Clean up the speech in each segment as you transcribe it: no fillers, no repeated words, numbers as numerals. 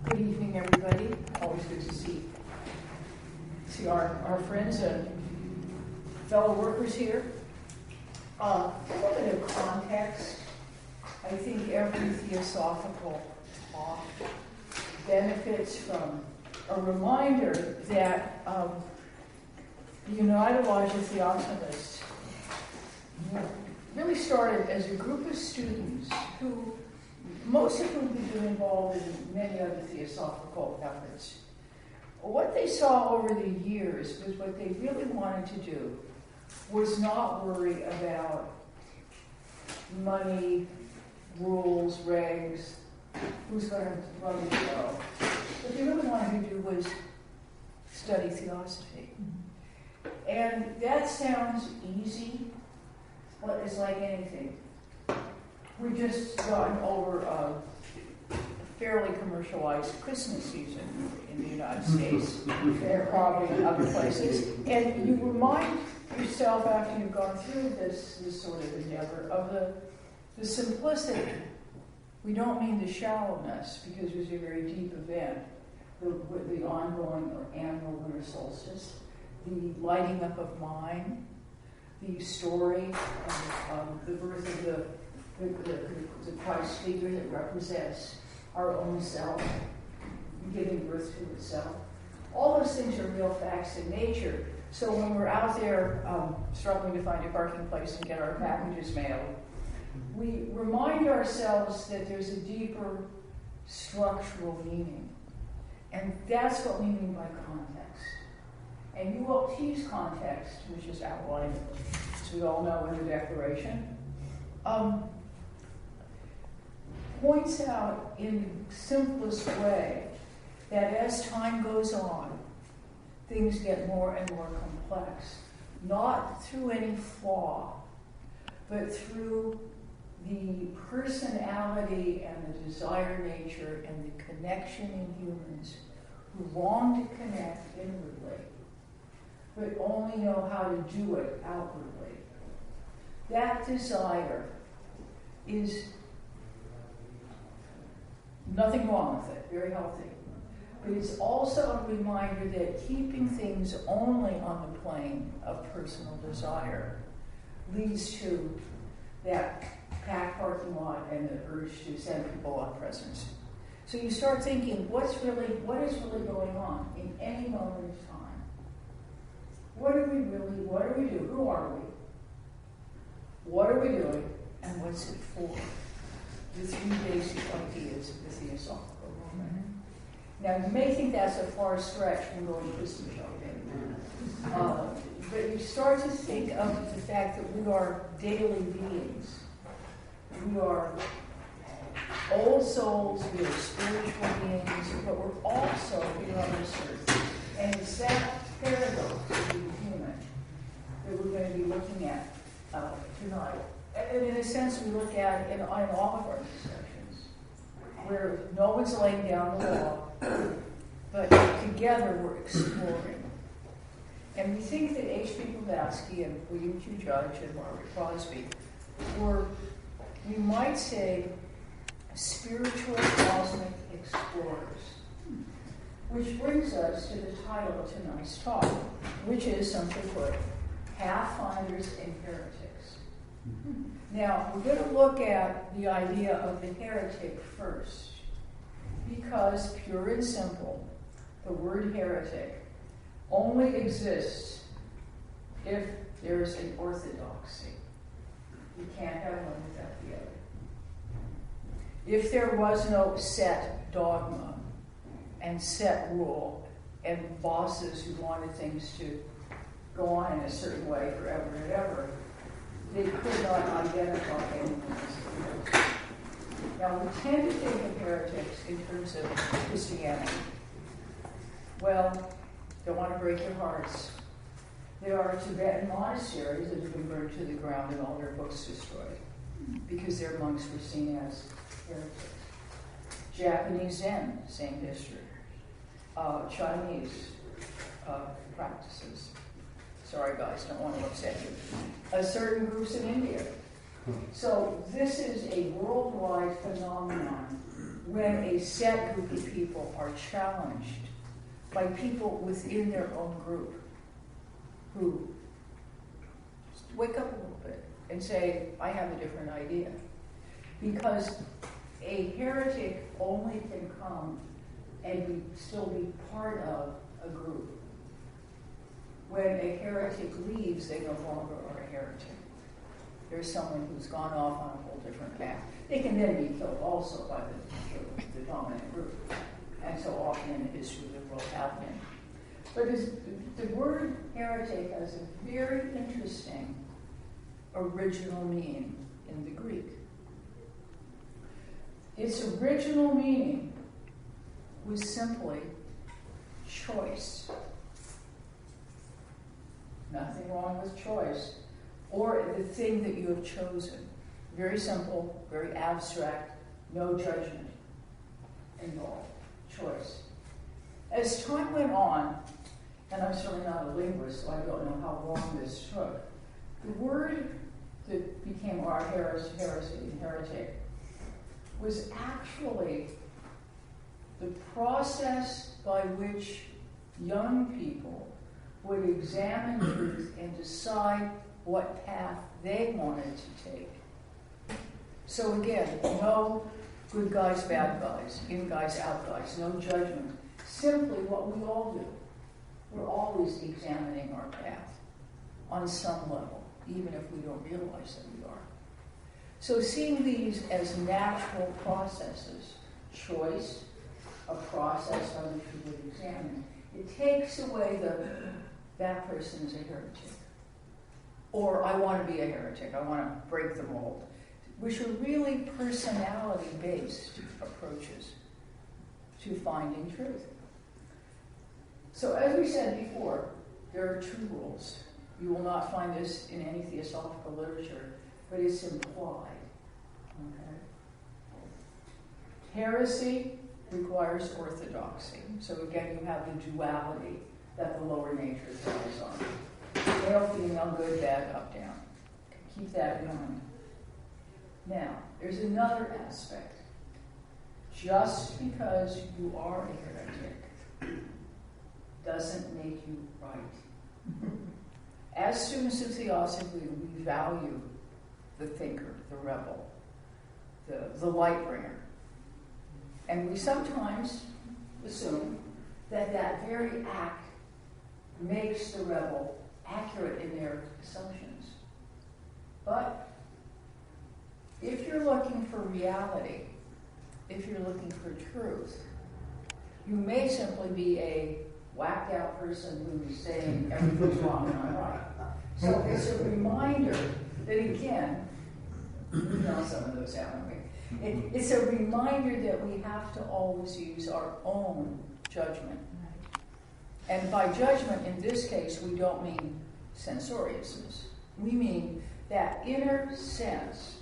Good evening, everybody. Always good to see our friends and fellow workers here. A little bit of context. I think every theosophical talk benefits from a reminder that the United Lodge of Theosophists really started as a group of students who, most of whom have been involved in many other theosophical efforts. What they saw over the years was what they really wanted to do was not worry about money, rules, regs, who's going to run the show. What they really wanted to do was study theosophy. And that sounds easy, but it's like anything. We've just gotten over a fairly commercialized Christmas season in the United States, and probably in other places. And you remind yourself after you've gone through this sort of endeavor of the simplicity. We don't mean the shallowness, because it was a very deep event. The ongoing or annual winter solstice, the lighting up of mind, the story of the birth of the Christ figure that represents our own self, giving birth to itself. All those things are real facts in nature. So when we're out there struggling to find a parking place and get our packages mailed, we remind ourselves that there's a deeper structural meaning. And that's what we mean by context. And U.L.T's context, which is outlined, as we all know, in the Declaration, points out in the simplest way that as time goes on, things get more and more complex, not through any flaw, but through the personality and the desire nature and the connection in humans who long to connect inwardly, but only know how to do it outwardly. That desire is nothing wrong with it, very healthy. But it's also a reminder that keeping things only on the plane of personal desire leads to that packed parking lot and the urge to send people on presents. So you start thinking, what is really going on in any moment of time? What do we do? Who are we? What are we doing? And what's it for? The three basic ideas of the Theosophical movement. Now, you may think that's a far stretch from going Christmas shopping. But you start to think of the fact that we are daily beings. We are old souls, we are spiritual beings, but we're also here on this earth. And it's that paradox of being human that we're going to be looking at tonight. And in a sense, we look at in all of our discussions, where no one's laying down the law, but together we're exploring. And we think that H.P. Blavatsky and William Q. Judge and Margaret Crosby were, we might say, spiritual cosmic explorers. Which brings us to the title of tonight's talk, which is, simply put, Pathfinders and Heretics. Now, we're going to look at the idea of the heretic first, because pure and simple, the word heretic only exists if there's an orthodoxy. You can't have one without the other. If there was no set dogma and set rule and bosses who wanted things to go on in a certain way forever and ever, they could not identify anyone as a heretic. Now, we tend to think of heretics in terms of Christianity. Well, don't want to break your hearts. There are Tibetan monasteries that have been burned to the ground and all their books destroyed because their monks were seen as heretics. Japanese Zen, same history. Chinese practices. Sorry, guys, don't want to upset you. Certain groups in India. So this is a worldwide phenomenon when a set group of people are challenged by people within their own group who wake up a little bit and say, I have a different idea. Because a heretic only can come and still be part of a group. When a heretic leaves, they no longer are a heretic. There's someone who's gone off on a whole different path. They can then be killed also by the dominant group. And so often in the history of the world have been. But the word heretic has a very interesting original meaning in the Greek. Its original meaning was simply choice. Nothing wrong with choice. Or the thing that you have chosen. Very simple, very abstract, no judgment involved. Choice. As time went on, and I'm certainly not a linguist, so I don't know how long this took, the word that became our heresy and heretic was actually the process by which young people would examine truth and decide what path they wanted to take. So again, no good guys, bad guys, in guys, out guys, no judgment. Simply what we all do. We're always examining our path on some level, even if we don't realize that we are. So seeing these as natural processes, choice, a process by which we would examine, it takes away that person is a heretic. Or I want to be a heretic, I want to break the mold, which are really personality-based approaches to finding truth. So as we said before, there are two rules. You will not find this in any theosophical literature, but it's implied. Okay? Heresy requires orthodoxy. So again, you have the duality that the lower nature throws on. Male, female, good, bad, up, down. Keep that in mind. Now, there's another aspect. Just because you are a heretic doesn't make you right. As students of Theosophy, we value the thinker, the rebel, the light bringer. And we sometimes assume that very act makes the rebel accurate in their assumptions. But if you're looking for reality, if you're looking for truth, you may simply be a whacked out person who's saying everything's wrong and I'm right. So it's a reminder that, again, we know some of those, haven't we? It's a reminder that we have to always use our own judgment. And by judgment, in this case, we don't mean censoriousness. We mean that inner sense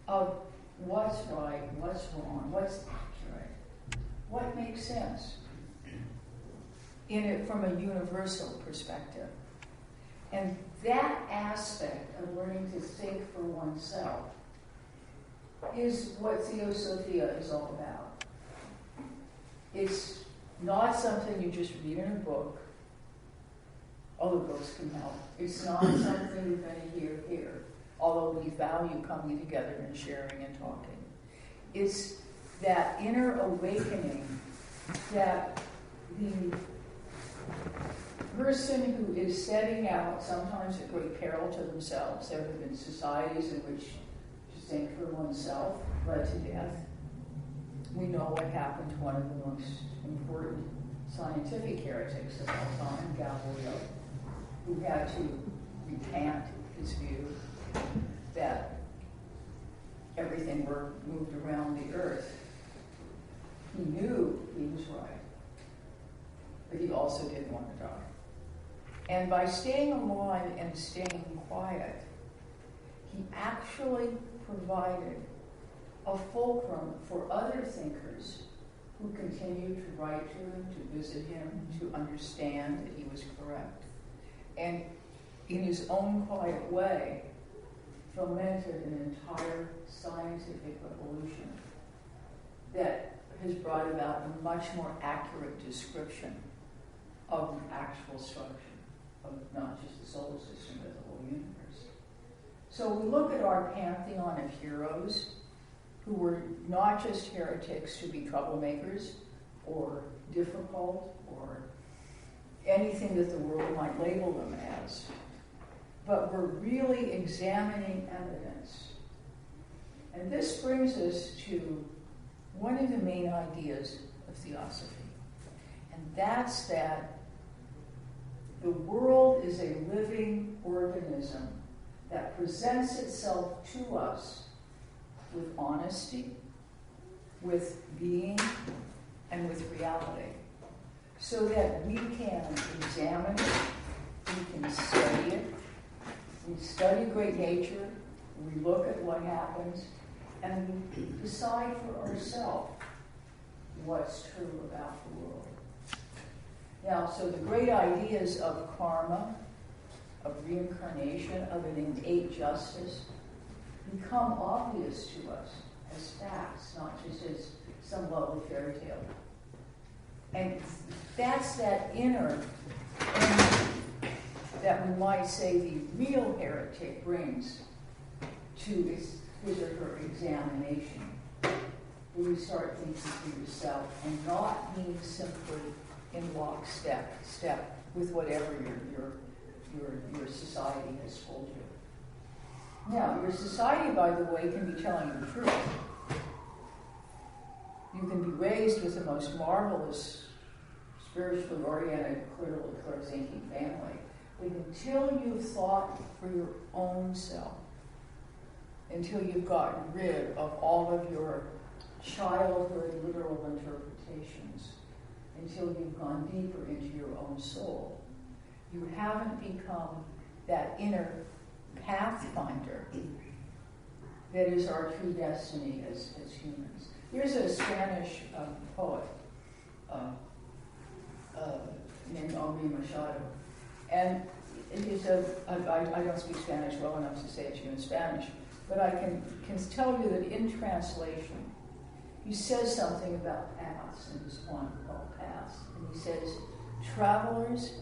of what's right, what's wrong, what's accurate, what makes sense in it from a universal perspective. And that aspect of learning to think for oneself is what Theosophia is all about. It's not something you just read in a book, although books can help. It's not something you're going to hear here, although we value coming together and sharing and talking. It's that inner awakening that the person who is setting out, sometimes at great peril to themselves. There have been societies in which to think for oneself led to death. We know what happened to one of the most important scientific heretics of all time, Galileo, who had to recant his view that everything moved around the earth. He knew he was right, but he also didn't want to die. And by staying alive and staying quiet, he actually provided a fulcrum for other thinkers who continued to write to him, to visit him, to understand that he was correct. And in his own quiet way, fomented an entire scientific revolution. that has brought about a much more accurate description of the actual structure of not just the solar system, but the whole universe. So we look at our pantheon of heroes who were not just heretics to be troublemakers or difficult or anything that the world might label them as, but we're really examining evidence. And this brings us to one of the main ideas of Theosophy, and that's that the world is a living organism that presents itself to us with honesty, with being, and with reality, so that we can examine it, we can study it, we study great nature, we look at what happens, and we decide for ourselves what's true about the world. Now, so the great ideas of karma, of reincarnation, of an innate justice, become obvious to us as facts, not just as some lovely fairy tale. And that's that inner that we might say the real heretic brings to his or her examination, where you start thinking for yourself and not being simply in lockstep with whatever your society has told you. Now, your society, by the way, can be telling you the truth. You can be raised with the most marvelous, spiritually oriented, clearly thinking family, but until you've thought for your own self, until you've gotten rid of all of your childhood literal interpretations, until you've gone deeper into your own soul, you haven't become that inner pathfinder that is our true destiny as humans. Here's a Spanish poet named Henri Machado, and he said, I don't speak Spanish well enough to say it to you in Spanish, but I can tell you that in translation, he says something about paths in his poem called Paths. And he says, travelers,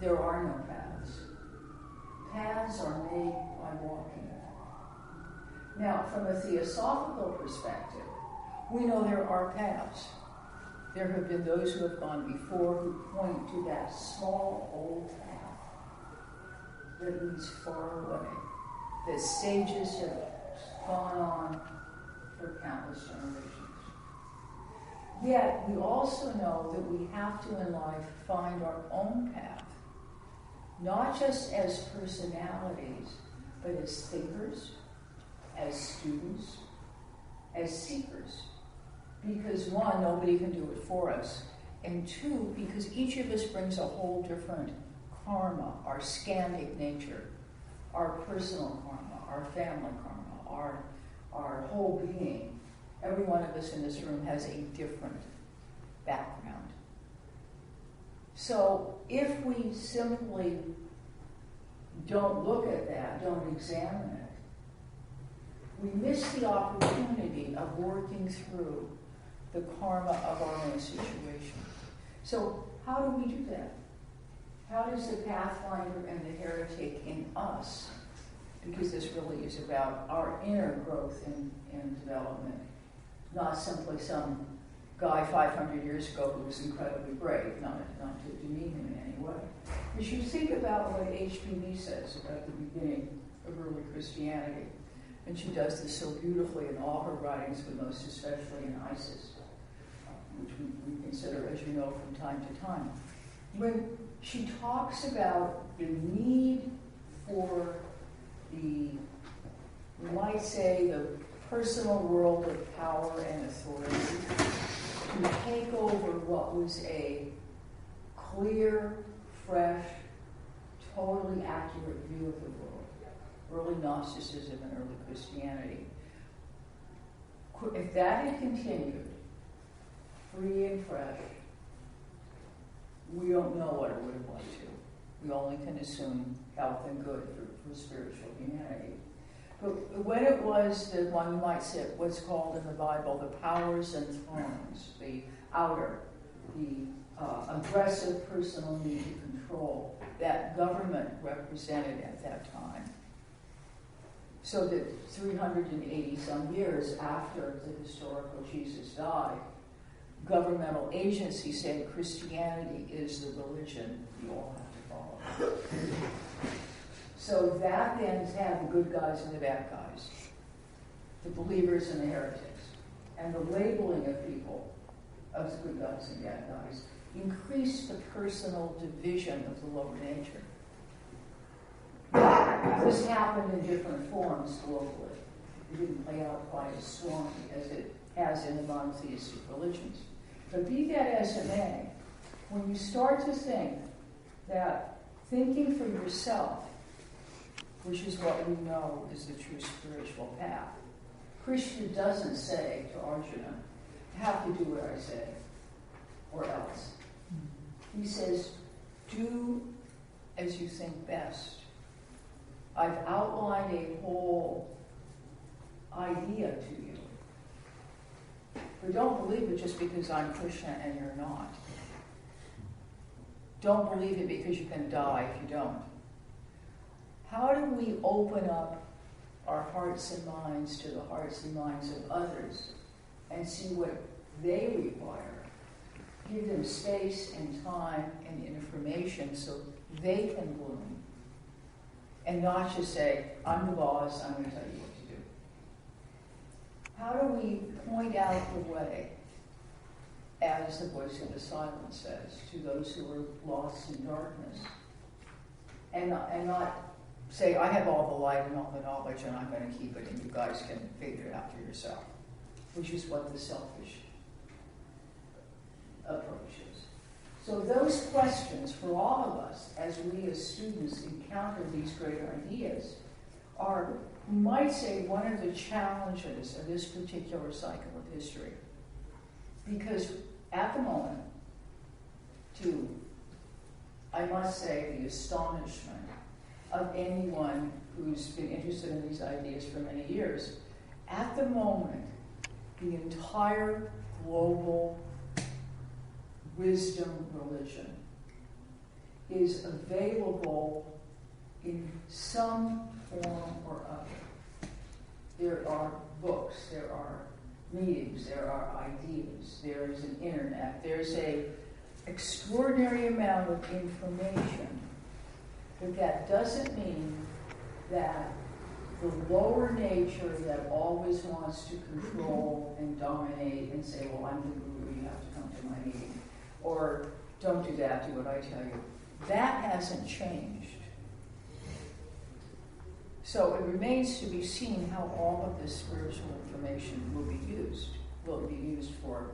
there are no paths. Paths are made by walking. Now, from a theosophical perspective, we know there are paths. There have been those who have gone before who point to that small old path that leads far away, that sages have gone on for countless generations. Yet, we also know that we have to, in life, find our own path, not just as personalities, but as thinkers, as students, as seekers. Because one, nobody can do it for us, and two, because each of us brings a whole different karma, our scandic nature, our personal karma, our family karma, our whole being. Every one of us in this room has a different background. So if we simply don't look at that, don't examine it, we miss the opportunity of working through the karma of our own situation. So how do we do that? How does the pathfinder and the heretic in us, because this really is about our inner growth and development, not simply some guy 500 years ago who was incredibly brave, not to demean him in any way. You should think about what H.P. says about the beginning of early Christianity. And she does this so beautifully in all her writings, but most especially in Isis, which we consider, as you know, from time to time. When she talks about the need for we might say, the personal world of power and authority to take over what was a clear, fresh, totally accurate view of the world. Early Gnosticism and early Christianity. If that had continued, free and fresh, we don't know what it would have led to. We only can assume health and good for spiritual humanity. But when it was the one, you might say, what's called in the Bible the powers and thrones, the outer, the aggressive personal need to control, that government represented at that time. So that 380 some years after the historical Jesus died, governmental agencies say Christianity is the religion you all have to follow. So that then had the good guys and the bad guys, the believers and the heretics, and the labeling of people as good guys and bad guys increased the personal division of the lower nature. This happened in different forms globally. It didn't play out quite as strongly as it has in the monotheistic religions. But be that as it may, when you start to think that thinking for yourself, which is what we know is the true spiritual path, Krishna doesn't say to Arjuna, you have to do what I say, or else. He says, do as you think best. I've outlined a whole idea to you. But don't believe it just because I'm Krishna and you're not. Don't believe it because you can die if you don't. How do we open up our hearts and minds to the hearts and minds of others and see what they require? Give them space and time and information so they can bloom. And not just say, I'm the boss, I'm going to tell you what to do. How do we point out the way, as the voice of the silent says, to those who are lost in darkness? And not say, I have all the light and all the knowledge and I'm going to keep it and you guys can figure it out for yourself, which is what the selfish approach is. So those questions for all of us, as we as students encounter these great ideas, are, we might say, one of the challenges of this particular cycle of history. Because at the moment, to, I must say, the astonishment of anyone who's been interested in these ideas for many years, at the moment, the entire global wisdom religion is available in some form or other. There are books, there are meetings, there are ideas, there is an internet, there's an extraordinary amount of information. But that doesn't mean that the lower nature that always wants to control and dominate and say, well, I'm the guru, you have to come to my meeting, or don't do that, do what I tell you, that hasn't changed. So it remains to be seen how all of this spiritual information will be used. Will it be used for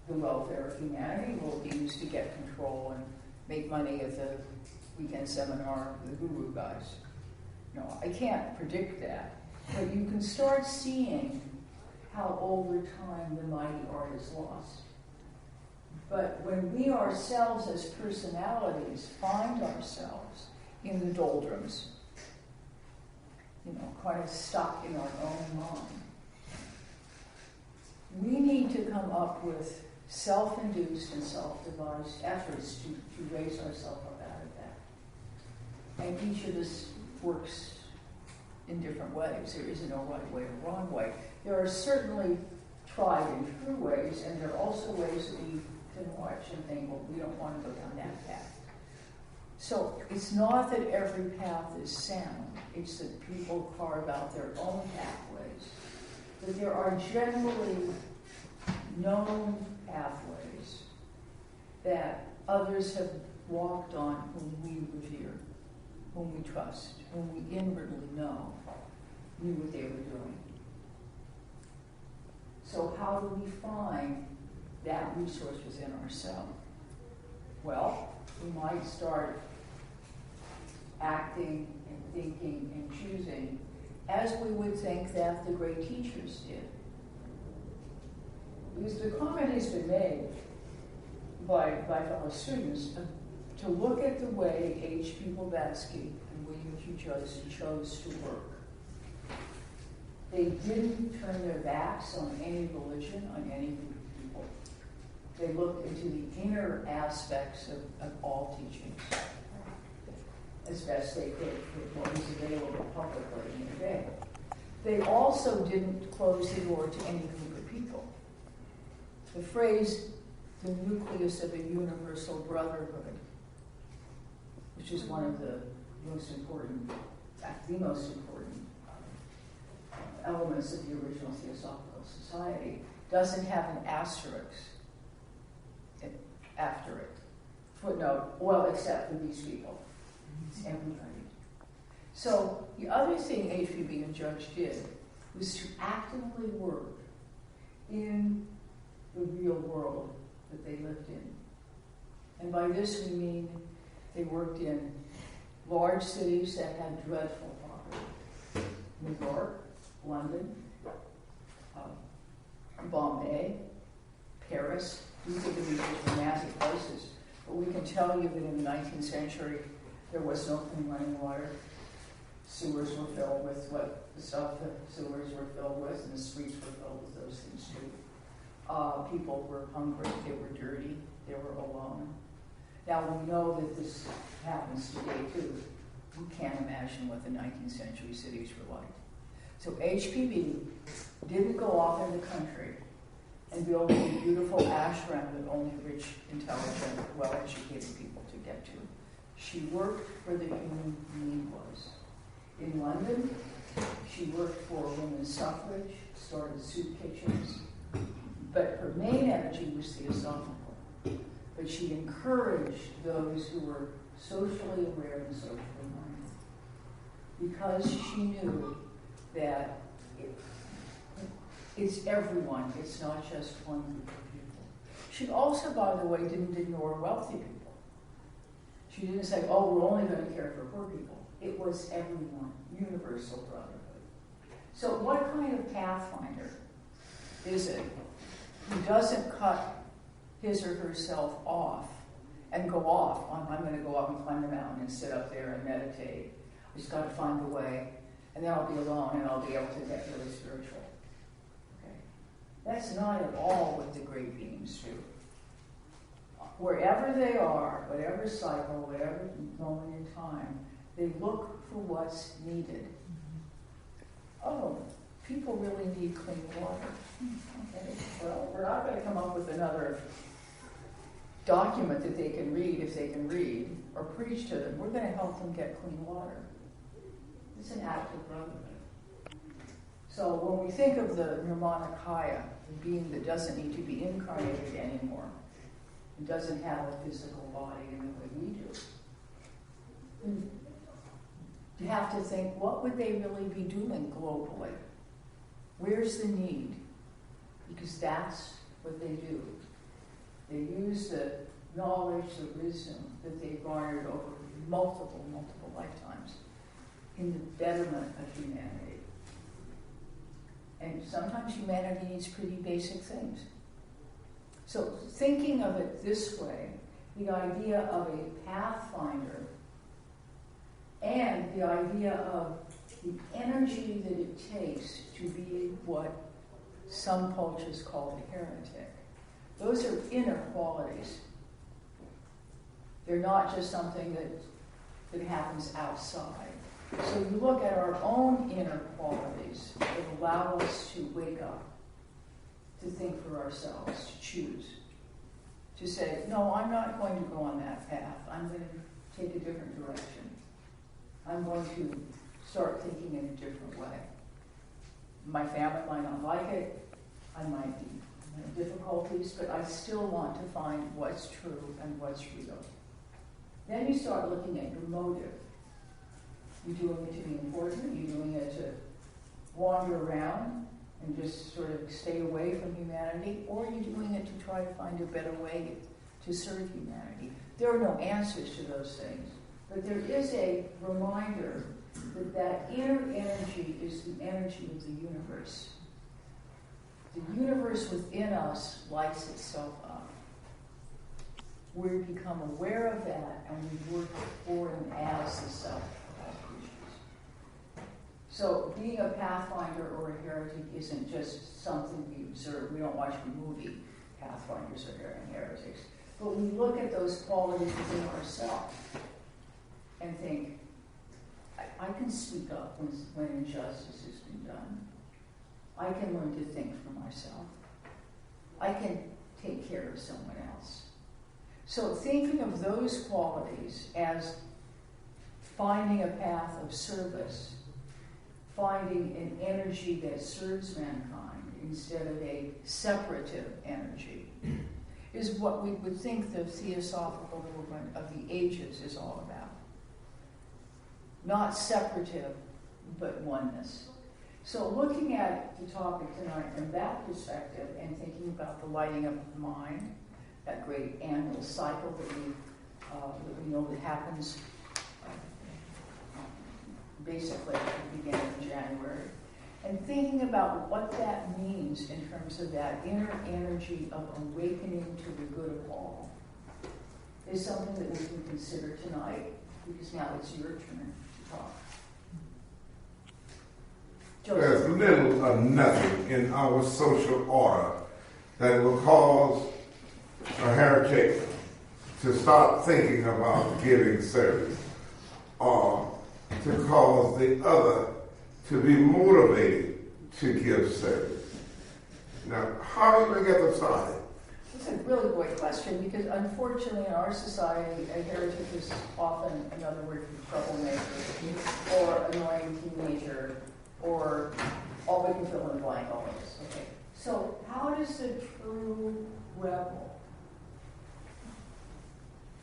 the welfare of humanity? Will it be used to get control and make money at the weekend seminar for the guru guys? No, I can't predict that. But you can start seeing how over time the mighty art is lost. But when we ourselves as personalities find ourselves in the doldrums, kind of stuck in our own mind, we need to come up with self-induced and self-devised efforts to raise ourselves up out of that. And each of us works in different ways. There isn't no right way or wrong way. There are certainly tried and true ways, and there are also ways that we can watch and think, well, we don't want to go down that path. So it's not that every path is sound, it's that people carve out their own pathways. But there are generally known pathways that others have walked on whom we revere, whom we trust, whom we inwardly know knew what they were doing. So how do we find that resource within ourselves? Well, we might start acting and thinking and choosing as we would think that the great teachers did. Because the comment has been made by fellow students to look at the way H.P. Blavatsky and William Q. Johnson chose to work. They didn't turn their backs on any religion, on any group of people. They looked into the inner aspects of all teachings as best they could with what was available publicly in their day. They also didn't close the door to any group of people. The phrase, the nucleus of a universal brotherhood, which is one of the most important, in fact, the most important elements of the original Theosophical Society, doesn't have an asterisk after it. Footnote, well, except for these people. It's everybody. So the other thing HPB and Judge did was to actively work in the real world that they lived in. And by this we mean they worked in large cities that had dreadful poverty. New York, London, Bombay, Paris. These are these dramatic places. But we can tell you that in the 19th century, there was no clean running water. Sewers were filled with what the stuff that sewers were filled with, and the streets were filled with those things too. People were hungry, they were dirty, they were alone. Now we know that this happens today too. We can't imagine what the 19th century cities were like. So HPB didn't go off in the country and build a beautiful ashram that only rich, intelligent, well-educated people to get to. She worked where the human need was. In London, she worked for women's suffrage, started soup kitchens, but her main energy was theosophical. But she encouraged those who were socially aware and socially minded, because she knew that it's everyone, it's not just one group of people. She also, by the way, didn't ignore wealthy people. She didn't say, oh, we're only going to care for poor people. It was everyone, universal brotherhood. So what kind of pathfinder is it who doesn't cut his or herself off and go off on, I'm going to go up and climb the mountain and sit up there and meditate. I just got to find a way, and then I'll be alone and I'll be able to get really spiritual. Okay? That's not at all what the great beings do. Wherever they are, whatever cycle, whatever moment in time, they look for what's needed. Oh, people really need clean water. Okay, well, we're not going to come up with another document that they can read if they can read, or preach to them. We're going to help them get clean water. It's an act of brotherhood. So when we think of the Nirmanakaya, the being that doesn't need to be incarnated anymore, it doesn't have a physical body in the way we do, you have to think, what would they really be doing globally? Where's the need? Because that's what they do. They use the knowledge, the wisdom that they've garnered over multiple lifetimes in the betterment of humanity. And sometimes humanity needs pretty basic things. So thinking of it this way, the idea of a pathfinder and the idea of the energy that it takes to be what some cultures call a heretic. Those are inner qualities. They're not just something that happens outside. So you look at our own inner qualities that allow us to wake up, to think for ourselves, to choose, to say, no, I'm not going to go on that path. I'm going to take a different direction. I'm going to start thinking in a different way. My family might not like it. I might have difficulties, but I still want to find what's true and what's real. Then you start looking at your motive. You're doing it to be important. You're doing it to wander around and just sort of stay away from humanity, or you're doing it to try to find a better way to serve humanity. There are no answers to those things, but there is a reminder that inner energy is the energy of the universe. The universe within us lights itself up. We become aware of that, and we work for and as the self of all creatures. So being a pathfinder or a heretic isn't just something we observe. We don't watch the movie Pathfinders or Heretics. But we look at those qualities within ourselves and think, I can speak up when injustice has been done. I can learn to think for myself. I can take care of someone else. So thinking of those qualities as finding a path of service, finding an energy that serves mankind instead of a separative energy, is what we would think the Theosophical movement of the ages is all about. Not separative, but oneness. So looking at the topic tonight from that perspective and thinking about the lighting up of the mind, that great annual cycle that we know that happens basically at the beginning of January, and thinking about what that means in terms of that inner energy of awakening to the good of all is something that we can consider tonight, because now it's your turn to talk. There's little or nothing in our social order that will cause a heretic to start thinking about giving service, or to cause the other to be motivated to give service. Now, how are you going to get them started? That's a really great question, because unfortunately in our society, a heretic is often another word for troublemaker, or annoying teenager, or all we can fill in the blank always. Okay. So how does the true rebel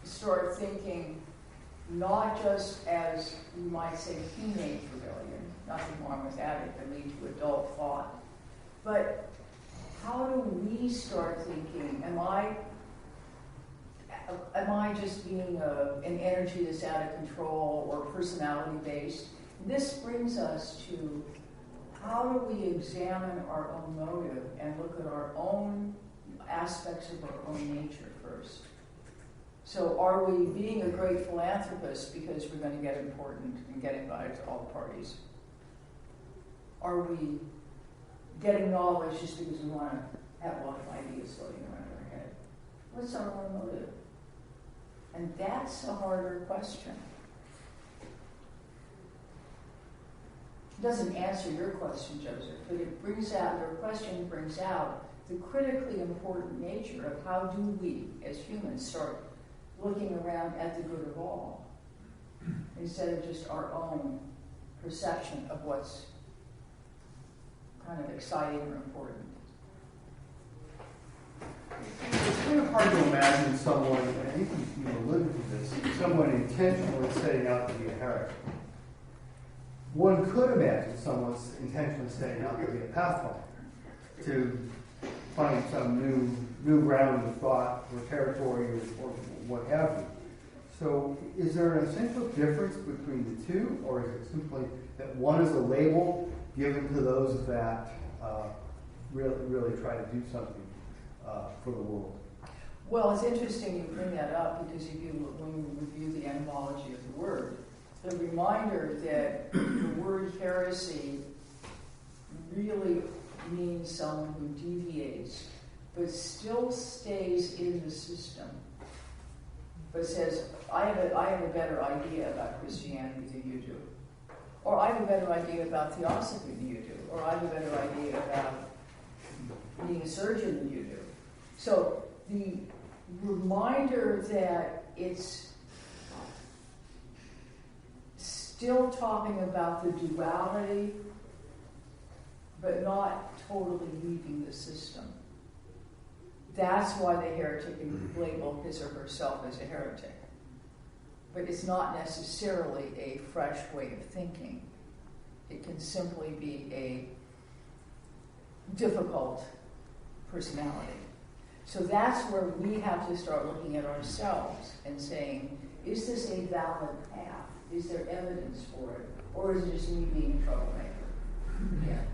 start thinking not just as, you might say, teenage rebellion, nothing wrong with that, it can lead to adult thought, but how do we start thinking, am I just being an energy that's out of control or personality based? This brings us to how do we examine our own motive and look at our own aspects of our own nature first. So are we being a great philanthropist because we're going to get important and get invited to all the parties? Are we getting knowledge just because we want to have a lot of ideas floating around our head? What's our own motive? And that's a harder question. It doesn't answer your question, Joseph, but it brings out, your question brings out the critically important nature of how do we, as humans, start looking around at the good of all, instead of just our own perception of what's kind of exciting or important. It's kind of hard to imagine someone, and I think you alluded to this, someone intentionally setting out to be a heretic. One could imagine someone intentionally setting out to be a pathfinder, to find some new ground of thought or territory or what have you. So is there an essential difference between the two, or is it simply that one is a label given to those that really try to do something for the world? Well, it's interesting you bring that up, because when you review the etymology of the word, the reminder that the word heresy really means someone who deviates, but still stays in the system, but says, I have a better idea about Christianity than you do. Or I have a better idea about Theosophy than you do. Or I have a better idea about being a surgeon than you do. So the reminder that it's still talking about the duality, but not totally leaving the system. That's why the heretic can label his or herself as a heretic. But it's not necessarily a fresh way of thinking. It can simply be a difficult personality. So that's where we have to start looking at ourselves and saying, is this a valid path? Is there evidence for it? Or is it just me being a troublemaker? Yeah.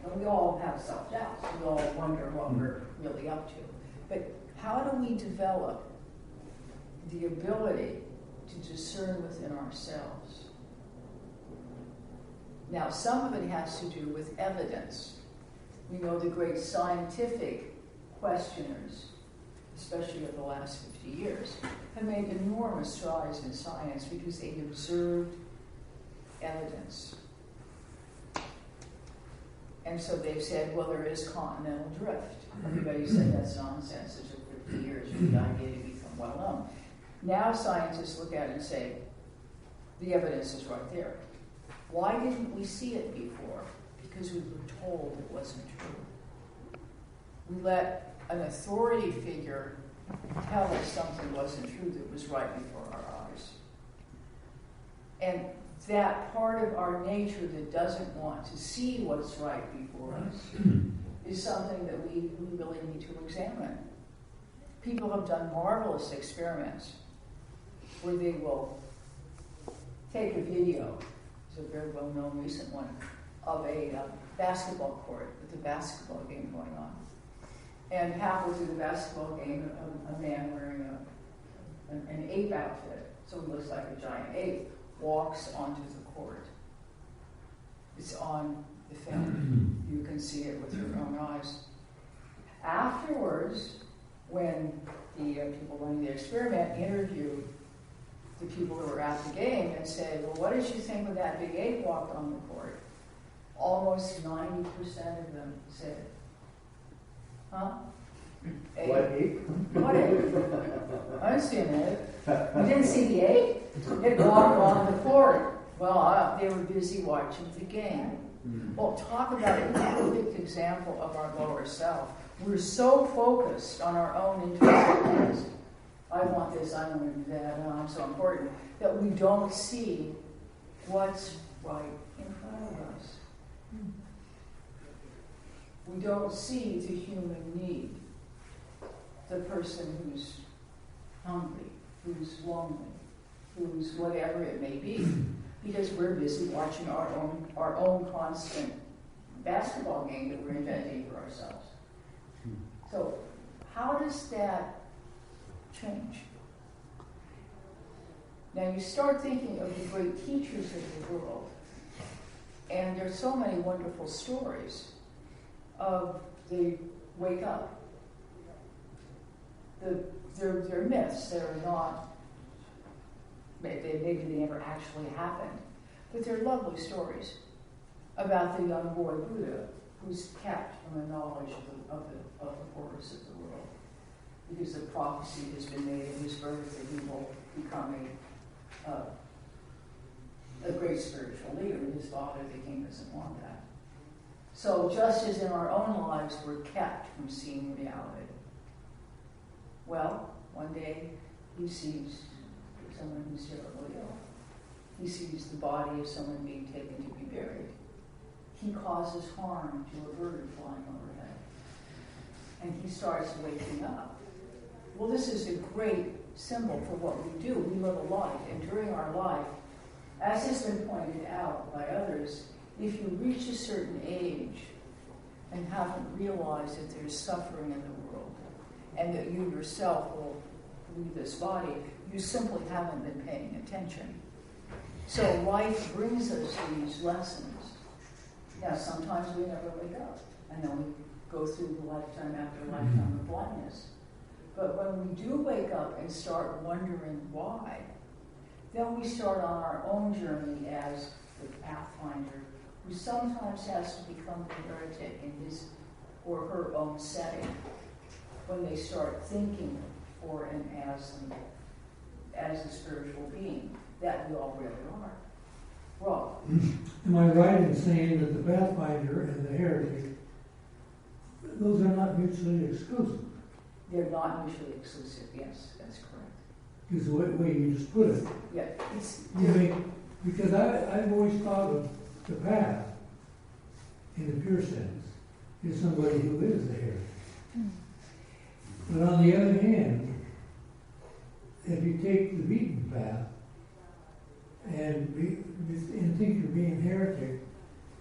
And we all have self-doubts. We all wonder what we're really up to. But how do we develop the ability to discern within ourselves Now, some of it has to do with evidence. We know the great scientific questioners, especially of the last 50 years, have made enormous strides in science because they observed evidence. And so they've said, well, there is continental drift. Everybody said that's nonsense. It took 50 years for the idea to become well known. Now scientists look at it and say, the evidence is right there. Why didn't we see it before? Because we were told it wasn't true. We let an authority figure tell us something wasn't true that was right before our eyes. And that part of our nature that doesn't want to see what's right before us is something that we really need to examine. People have done marvelous experiments where they will take a video, it's a very well-known recent one, of a basketball court with a basketball game going on. And halfway through the basketball game, a man wearing an ape outfit, so he looks like a giant ape, walks onto the court. It's on the film. You can see it with your own eyes. Afterwards, when the people running the experiment interviewed the people who were at the game and said, well, what did you think when that big ape walked on the court? Almost 90% of them said, huh? Ape? What ape? What ape? I didn't see an ape. You didn't see the ape? It walked on the court. Well, they were busy watching the game. Well, talk about a perfect example of our lower self. We're so focused on our own interests. I want this, I want that, and I'm so important, that we don't see what's right in front of us. We don't see the human need. The person who's hungry, who's lonely, who's whatever it may be, because we're busy watching our own constant basketball game that we're inventing for ourselves. So, how does that change? Now you start thinking of the great teachers of the world, and there's so many wonderful stories of they wake up. They're myths. They're not, maybe they never actually happened, but they're lovely stories about the young boy Buddha who's kept from the knowledge of the horrors of the world, because the prophecy has been made at his birth that he will become a great spiritual leader, and his father, the king, doesn't want that. So just as in our own lives we're kept from seeing reality, well, one day he sees someone who's terribly ill. He sees the body of someone being taken to be buried. He causes harm to a bird flying overhead. And he starts waking up. Well, this is a great symbol for what we do. We live a life, and during our life, as has been pointed out by others, if you reach a certain age and haven't realized that there's suffering in the world, and that you yourself will leave this body, you simply haven't been paying attention. So life brings us these lessons. Now, sometimes we never wake up, and then we go through the lifetime after lifetime of blindness. But when we do wake up and start wondering why, then we start on our own journey as the pathfinder, who sometimes has to become the heretic in his or her own setting, when they start thinking for and as a spiritual being, that we all really are. Wrong. Am I right in saying that the pathfinder and the heretic, those are not mutually exclusive? They're not mutually exclusive, yes, that's correct. Is the way you just put it. Yeah, Because I've always thought of the path, in the pure sense, is somebody who is the heretic. But on the other hand, if you take the beaten path and think you're being heretic,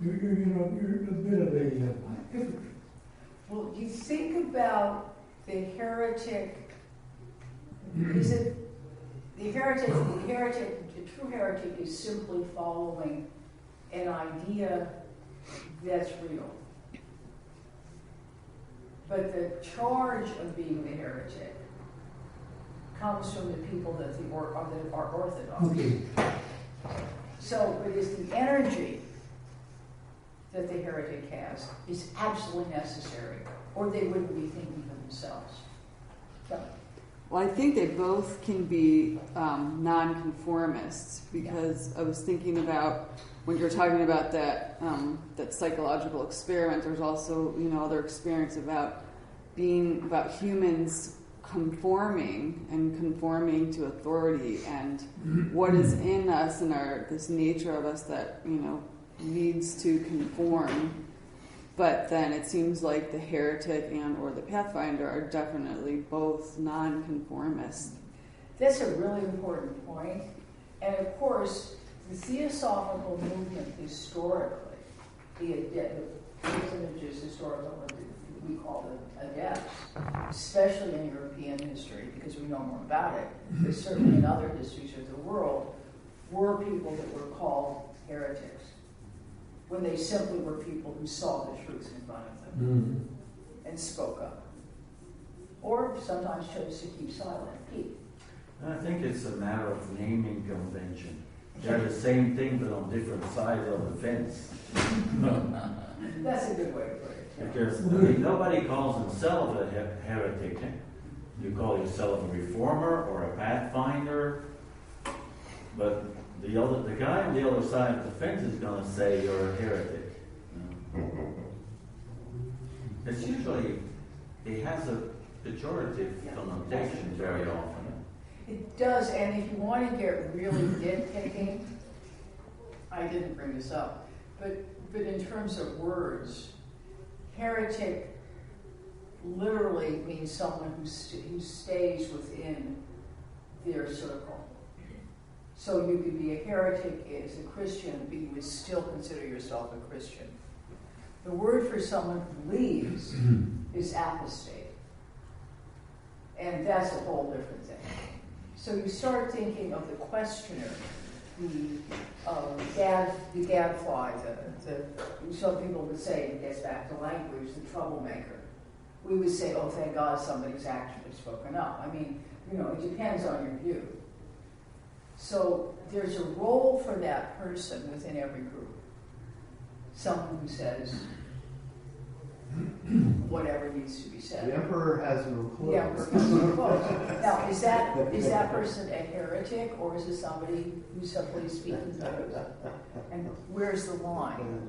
you're a bit of a hypocrite. well, you think about the heretic. Is it the heretic? The true heretic is simply following an idea that's real. But the charge of being a heretic comes from the people that are orthodox. Okay. So it is the energy that the heretic has is absolutely necessary, or they wouldn't be thinking for themselves. So, well, I think they both can be nonconformists, because I was thinking about when you're talking about that that psychological experiment. There's also other experience about humans conforming to authority, and what is in us and this nature of us that leads to conform. But then it seems like the heretic and or the pathfinder are definitely both non-conformists. that's a really important point. And of course, the Theosophical movement historically, the personages historical, we call them adepts, especially in European history, because we know more about it, but certainly in other histories of the world, were people that were called heretics, when they simply were people who saw the truth in front of them and spoke up. Or sometimes chose to keep silent. Keep. I think it's a matter of naming convention. They're the same thing, but on different sides of the fence. That's a good way to put it. Because nobody calls himself a heretic. You call yourself a reformer or a pathfinder, but the guy on the other side of the fence is going to say you're a heretic. It's usually, it has a pejorative connotation very often. It does, and if you want to get really nitpicking, I didn't bring this up, but in terms of words, heretic literally means someone who stays within their circle. So you could be a heretic as a Christian, but you would still consider yourself a Christian. The word for someone who leaves is apostate. And that's a whole different thing. So you start thinking of the questioner, the gadfly, some people would say, it gets back to language, the troublemaker. We would say, oh, thank God somebody's actually spoken up. I mean, it depends on your view. So there's a role for that person within every group. Someone who says whatever needs to be said. The emperor has no clothes. The emperor has no clothes. Now, is that person a heretic, or is it somebody who's simply speaking truth? And where's the line?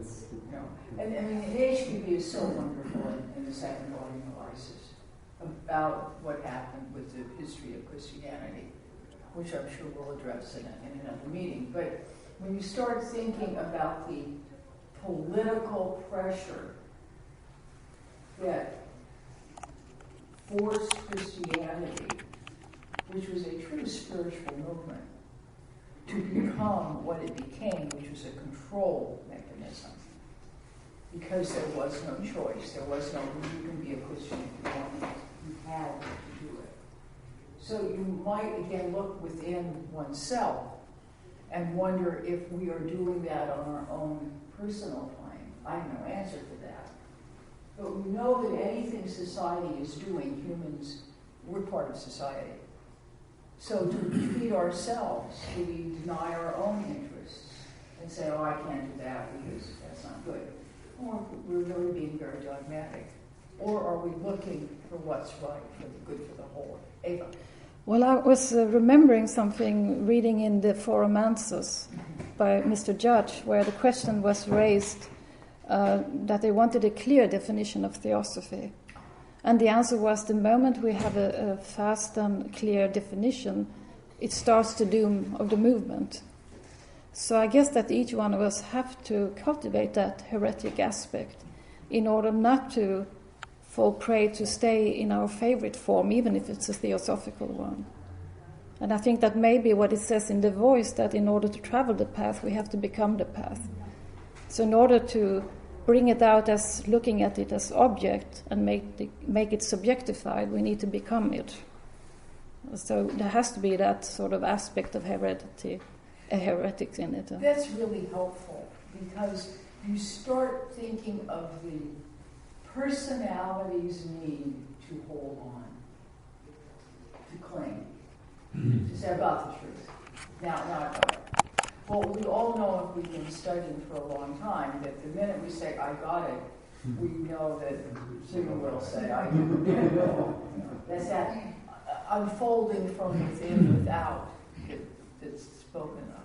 And I mean, HPB is so wonderful in the second volume of ISIS about what happened with the history of Christianity, which I'm sure we'll address in another meeting. But when you start thinking about the political pressure that forced Christianity, which was a true spiritual movement, to become what it became, which was a control mechanism. Because there was no choice. There was no, you can be a Christian if you wanted. You had to do it. So you might, again, look within oneself and wonder if we are doing that on our own personal plane. I have no answer to that. But we know that anything society is doing, humans, we're part of society. So do we treat ourselves? Do we deny our own interests and say, oh, I can't do that because that's not good? Or we're really being very dogmatic? Or are we looking for what's right, for the good for the whole? Eva? Well, I was remembering something reading in the Forum Answers by Mr. Judge, where the question was raised that they wanted a clear definition of theosophy. And the answer was, the moment we have a fast and clear definition, it starts the doom of the movement. So I guess that each one of us have to cultivate that heretic aspect in order not to fall prey to stay in our favorite form, even if it's a theosophical one. And I think that maybe what it says in the voice, that in order to travel the path, we have to become the path. So in order to bring it out as looking at it as object and make it subjectified, we need to become it. So there has to be that sort of aspect of heredity, a heretic in it. That's really helpful, because you start thinking of the personality's need to hold on, to cling, to say about the truth. Now I got it. Well, we all know if we've been studying for a long time that the minute we say, I got it, we know that Sigma will say, I do. That's that unfolding from within without that's spoken of.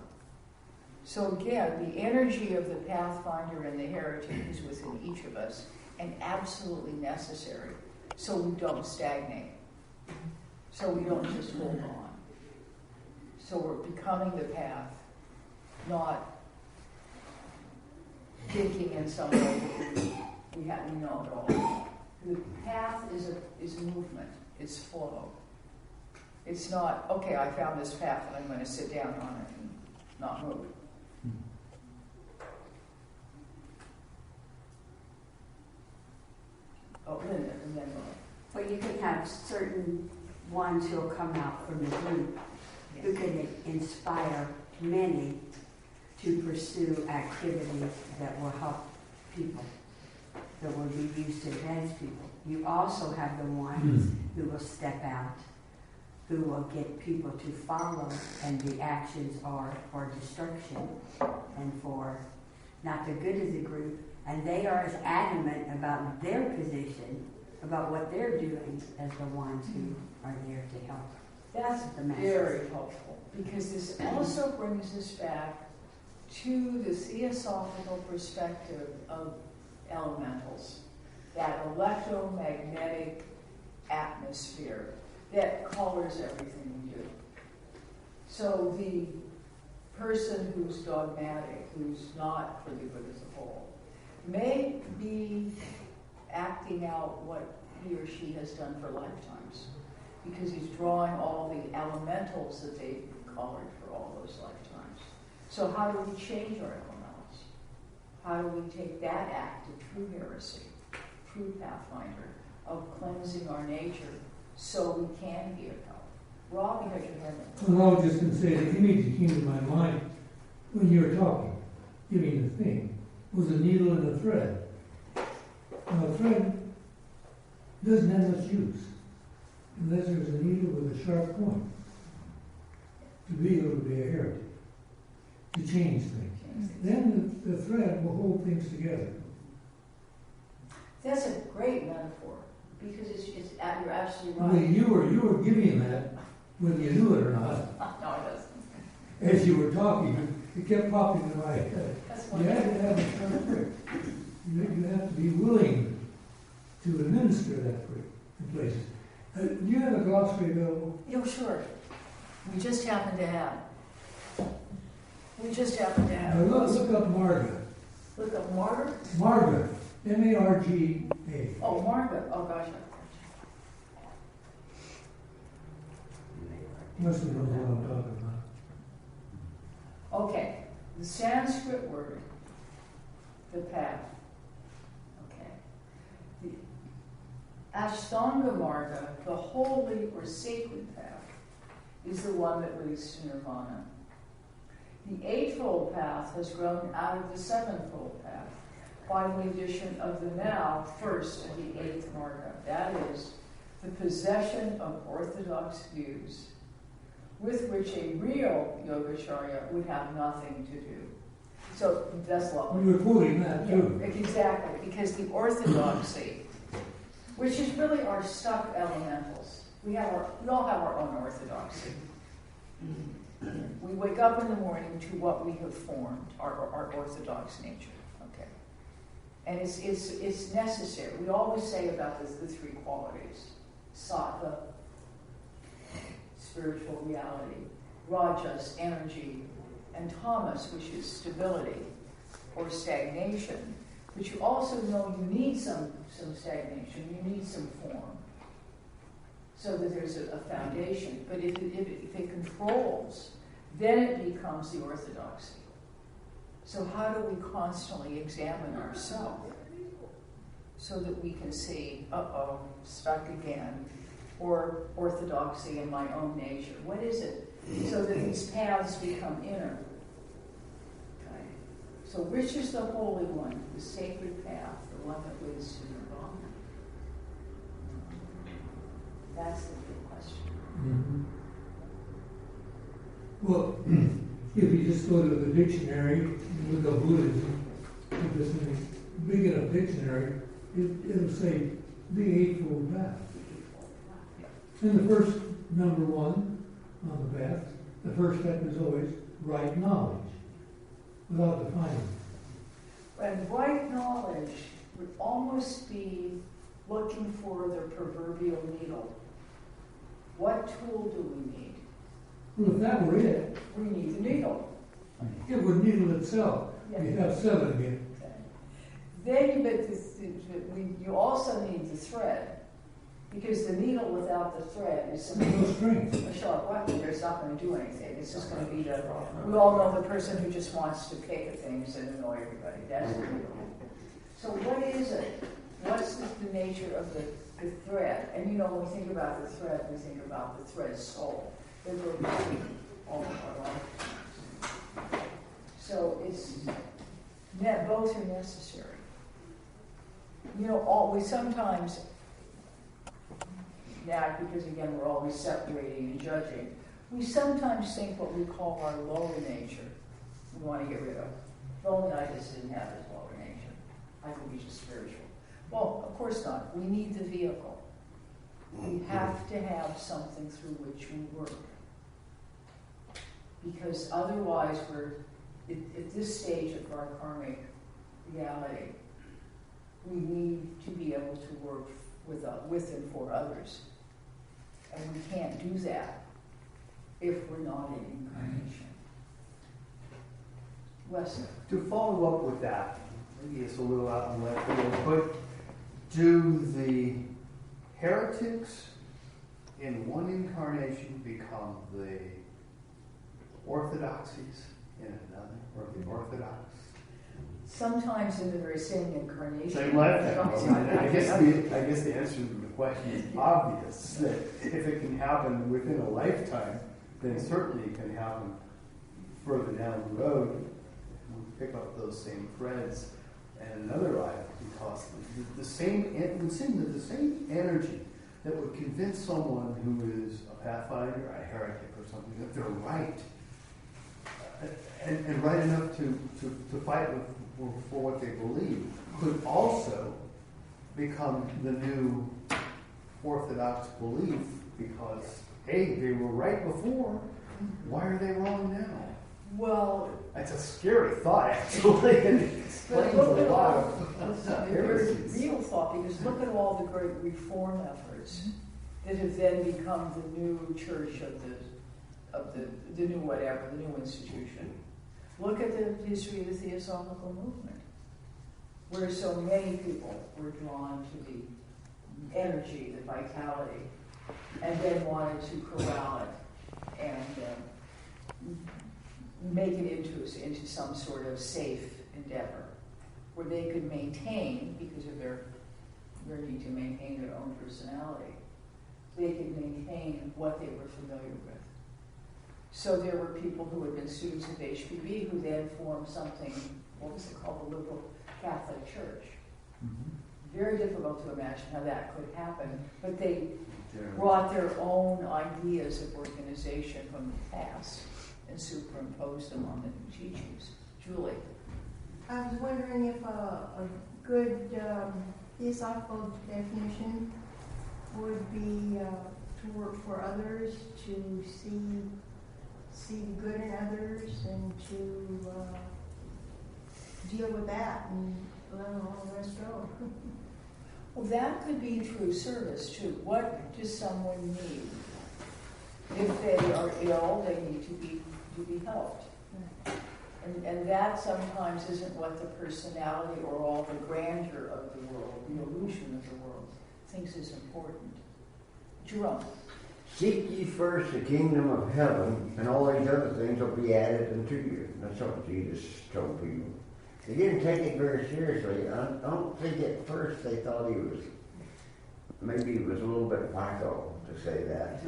So again, the energy of the Pathfinder and the Heretic is within each of us and absolutely necessary so we don't stagnate, so we don't just hold on. So we're becoming the path, not thinking in some way that we know it all. The path is a movement, it's flow. It's not, okay, I found this path and I'm going to sit down on it and not move. Oh, Linda, and then Well, you can have certain ones who will come out from the group who can inspire many to pursue activities that will help people, that will be used to advance people. You also have the ones who will step out, who will get people to follow, and the actions are for destruction and for not the good of the group, and they are as adamant about their position, about what they're doing, as the ones who are there to help. that's the masses. very helpful, because this also brings us back to the theosophical perspective of elementals, that electromagnetic atmosphere that colors everything we do. So the person who's dogmatic, who's not for the good as a whole, may be acting out what he or she has done for lifetimes, because he's drawing all the elementals that they've colored for all those lifetimes. So how do we change our elementals? How do we take that act of true heresy, true Pathfinder, of cleansing our nature so we can be of help? Rob, you had your hand up. Well, I was just going to say, the image that came to my mind when you were talking, giving the thing, was a needle and a thread. Now, a thread doesn't have much use unless there's a needle with a sharp point to be able to be a heretic, to change things. Then the thread will hold things together. That's a great metaphor, because it's you're absolutely Well, right. you were giving that whether you knew it or not. No, it doesn't. As you were talking, it kept popping in my head. That's You have wonderful. to have a sharp prick. You have to be willing to administer that prick in places. Do you have a glossary available? Yeah, sure. We just happen to have. We just happen to have. Look up Marga. Look up Marga. Marga. M-A-R-G-A. Oh, Marga. Oh, gosh. Must have known what I'm talking about. Okay. The Sanskrit word, the path. Okay. The Ashtanga Marga, the holy or sacred path, is the one that leads to nirvana. The Eightfold Path has grown out of the Sevenfold Path by the addition of the now first of the Eighth Marga. That is, the possession of orthodox views with which a real Yogacharya would have nothing to do. So that's lovely. You were quoting that too. Yeah, exactly, because the orthodoxy, which is really our stuck elementals, we all have our own orthodoxy. We wake up in the morning to what we have formed, our orthodox nature. Okay, and it's necessary. We always say about the three qualities: sattva, spiritual reality; rajas, energy; and tamas, which is stability or stagnation. But you also know you need some stagnation. You need some form, so that there's a foundation. But if it controls, then it becomes the orthodoxy. So how do we constantly examine ourselves so that we can see, stuck again, or orthodoxy in my own nature? What is it? So that these paths become inner. Okay. So which is the holy one, the sacred path, the one that leads to nirvana? That's the big question. Well, if you just go to the dictionary and look up Buddhism, if it's in a big enough dictionary, it'll say the Eightfold Path. And the first number one on the path, the first step is always right knowledge, without defining. And right knowledge would almost be looking for the proverbial needle. What tool do we need? Well, if that were it, We need the needle. it would needle itself. Yeah. You'd have 7 again. Then you also need the thread, because the needle without the thread is No strings. a sharp weapon. There's not going to do anything. It's just going to be we all know the person who just wants to pick at things and annoy everybody. That's the needle. So what is it? What's the nature of the thread? And you know, when we think about the thread, we think about the thread soul. They go between all of our life. So both are necessary. You know, we sometimes, because again we're always separating and judging, we sometimes think what we call our lower nature we want to get rid of. If only I just didn't have this lower nature, I could be just spiritual. Well, of course not. We need the vehicle. We have to have something through which we work. Because otherwise we're, at this stage of our karmic reality, we need to be able to work with and for others. And we can't do that if we're not in incarnation. Lesson. To follow up with that, maybe it's a little out in left field, but do the heretics in one incarnation become the orthodoxies in another, or the orthodox? Sometimes in the very same incarnation. Same lifetime. I guess the answer to the question is obvious. That if it can happen within a lifetime, then certainly it can happen further down the road. We pick up those same threads and another life, because the same, it would seem that the same energy that would convince someone who is a pathfinder, a heretic, or something that they're right, and right enough to fight for what they believe, could also become the new orthodox belief, because, hey, they were right before, why are they wrong now? Well, that's a scary thought, actually, and it explains a lot of heresies. Real thought, because look at all the great reform efforts that have then become the new church of the new whatever, the new institution. Look at the history of the Theosophical movement, where so many people were drawn to the energy, the vitality, and then wanted to corral it and make it into some sort of safe endeavor, where they could maintain, because of their need to maintain their own personality, they could maintain what they were familiar with. So there were people who had been students of HPB who then formed something, what was it called, the Liberal Catholic Church. Mm-hmm. Very difficult to imagine how that could happen, but they brought their own ideas of organization from the past and superimposed them on the new teachings. Julie? I was wondering if a good theosophical definition would be to work for others, to see the good in others, and to deal with that and let all the rest go. Well, that could be true service too. What does someone need? If they are ill, they need to be helped. And that sometimes isn't what the personality or all the grandeur of the world, the illusion of the world, thinks is important. Jerome? Seek ye first the kingdom of heaven, and all these other things will be added unto you. That's what Jesus told people. They didn't take it very seriously. I don't think at first they thought he was a little bit wacko to say that.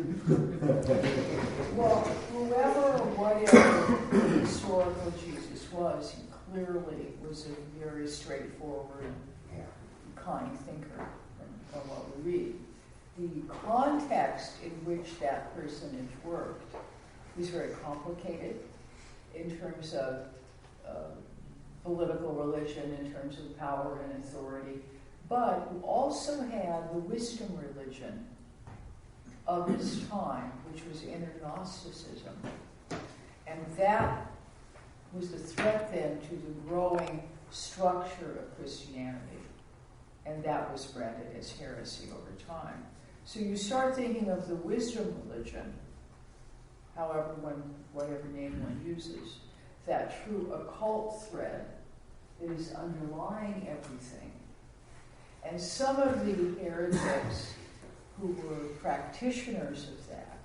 Well, whoever or whatever historical Jesus was, he clearly was a very straightforward, kind thinker from what we read. The context in which that personage worked is very complicated in terms of political religion, in terms of power and authority, but you also had the wisdom religion of his time, which was inner Gnosticism. And that was the threat then to the growing structure of Christianity. And that was branded as heresy over time. So you start thinking of the wisdom religion, whatever name one uses, that true occult thread that is underlying everything. And some of the heretics who were practitioners of that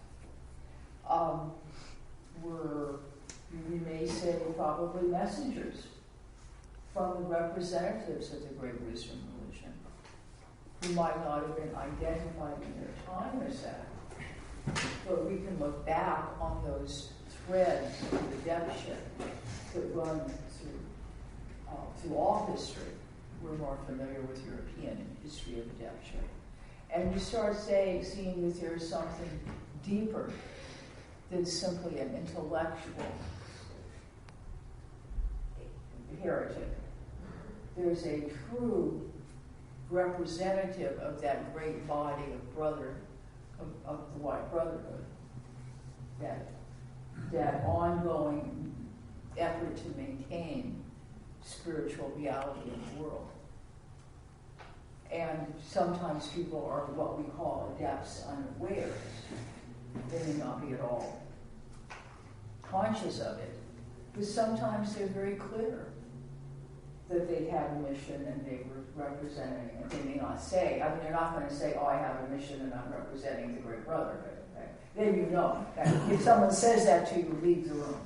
were, we may say, probably messengers from the representatives of the great wisdom religion, who might not have been identified in their time as that. But we can look back on those threads of redemption that run through all history. We're more familiar with European history of redemption. And you start seeing that there's something deeper than simply an intellectual heretic. There's a true representative of that great body of the White Brotherhood, that ongoing effort to maintain spiritual reality in the world. And sometimes people are what we call adepts unawares. They may not be at all conscious of it, but sometimes they're very clear that they had a mission and they were representing it. They may not say, they're not going to say, I have a mission and I'm representing the Great Brotherhood. Okay? Then you know. If someone says that to you, leave the room.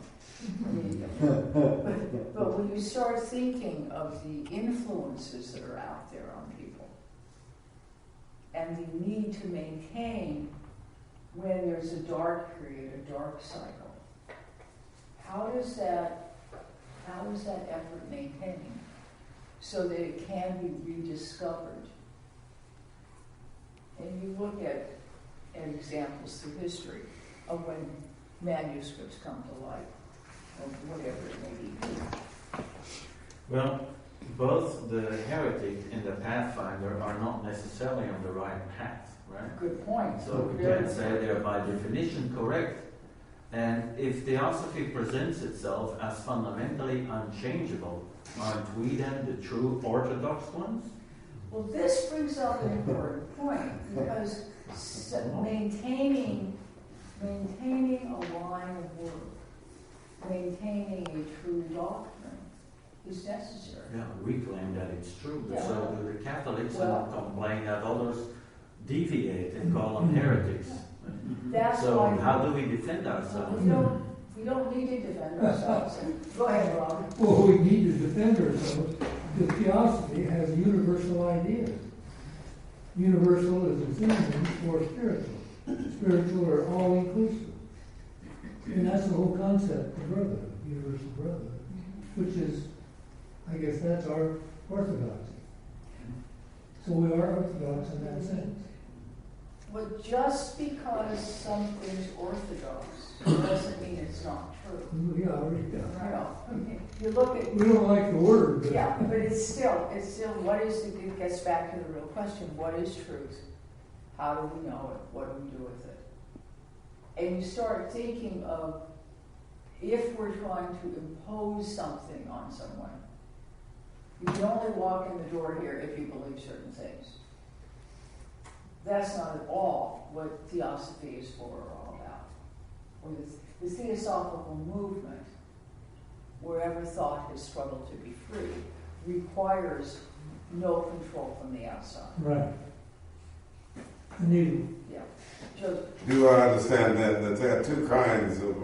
But when you start thinking of the influences that are out there on people and the need to maintain when there's a dark period, a dark cycle, how is that effort maintained so that it can be rediscovered? And you look at examples through history of when manuscripts come to light, or whatever it may be. Well, both the heretic and the pathfinder are not necessarily on the right path, right? Good point. So we can't say they're by definition correct. And if Theosophy presents itself as fundamentally unchangeable, aren't we then the true orthodox ones? Well, this brings up an important point, because maintaining a line of work, maintaining a true doctrine is necessary. Yeah, we claim that it's true, but Yeah. so do the Catholics, and complain that others deviate and call them heretics. That's So why how do we defend ourselves? we don't need to defend ourselves. Go ahead, Rob. Well, we need to defend ourselves because Theosophy has universal ideas. Universal is a synonym for spiritual. Spiritual are all inclusive. And that's the whole concept of brotherhood, universal brotherhood, which is, I guess that's our orthodoxy. So we are orthodox in that sense. But just because something's orthodox doesn't mean it's not true. Yeah, I read that. You know, you look at We don't like the word, but yeah, but it's still what is the, it gets back to the real question, what is truth? How do we know it? What do we do with it? And you start thinking of, if we're trying to impose something on someone, you can only walk in the door here if you believe certain things. That's not at all what Theosophy is for or all about. Or the Theosophical movement, wherever thought has struggled to be free, requires no control from the outside. right. Anita. Yeah. Joseph. Do I understand then that there are two kinds of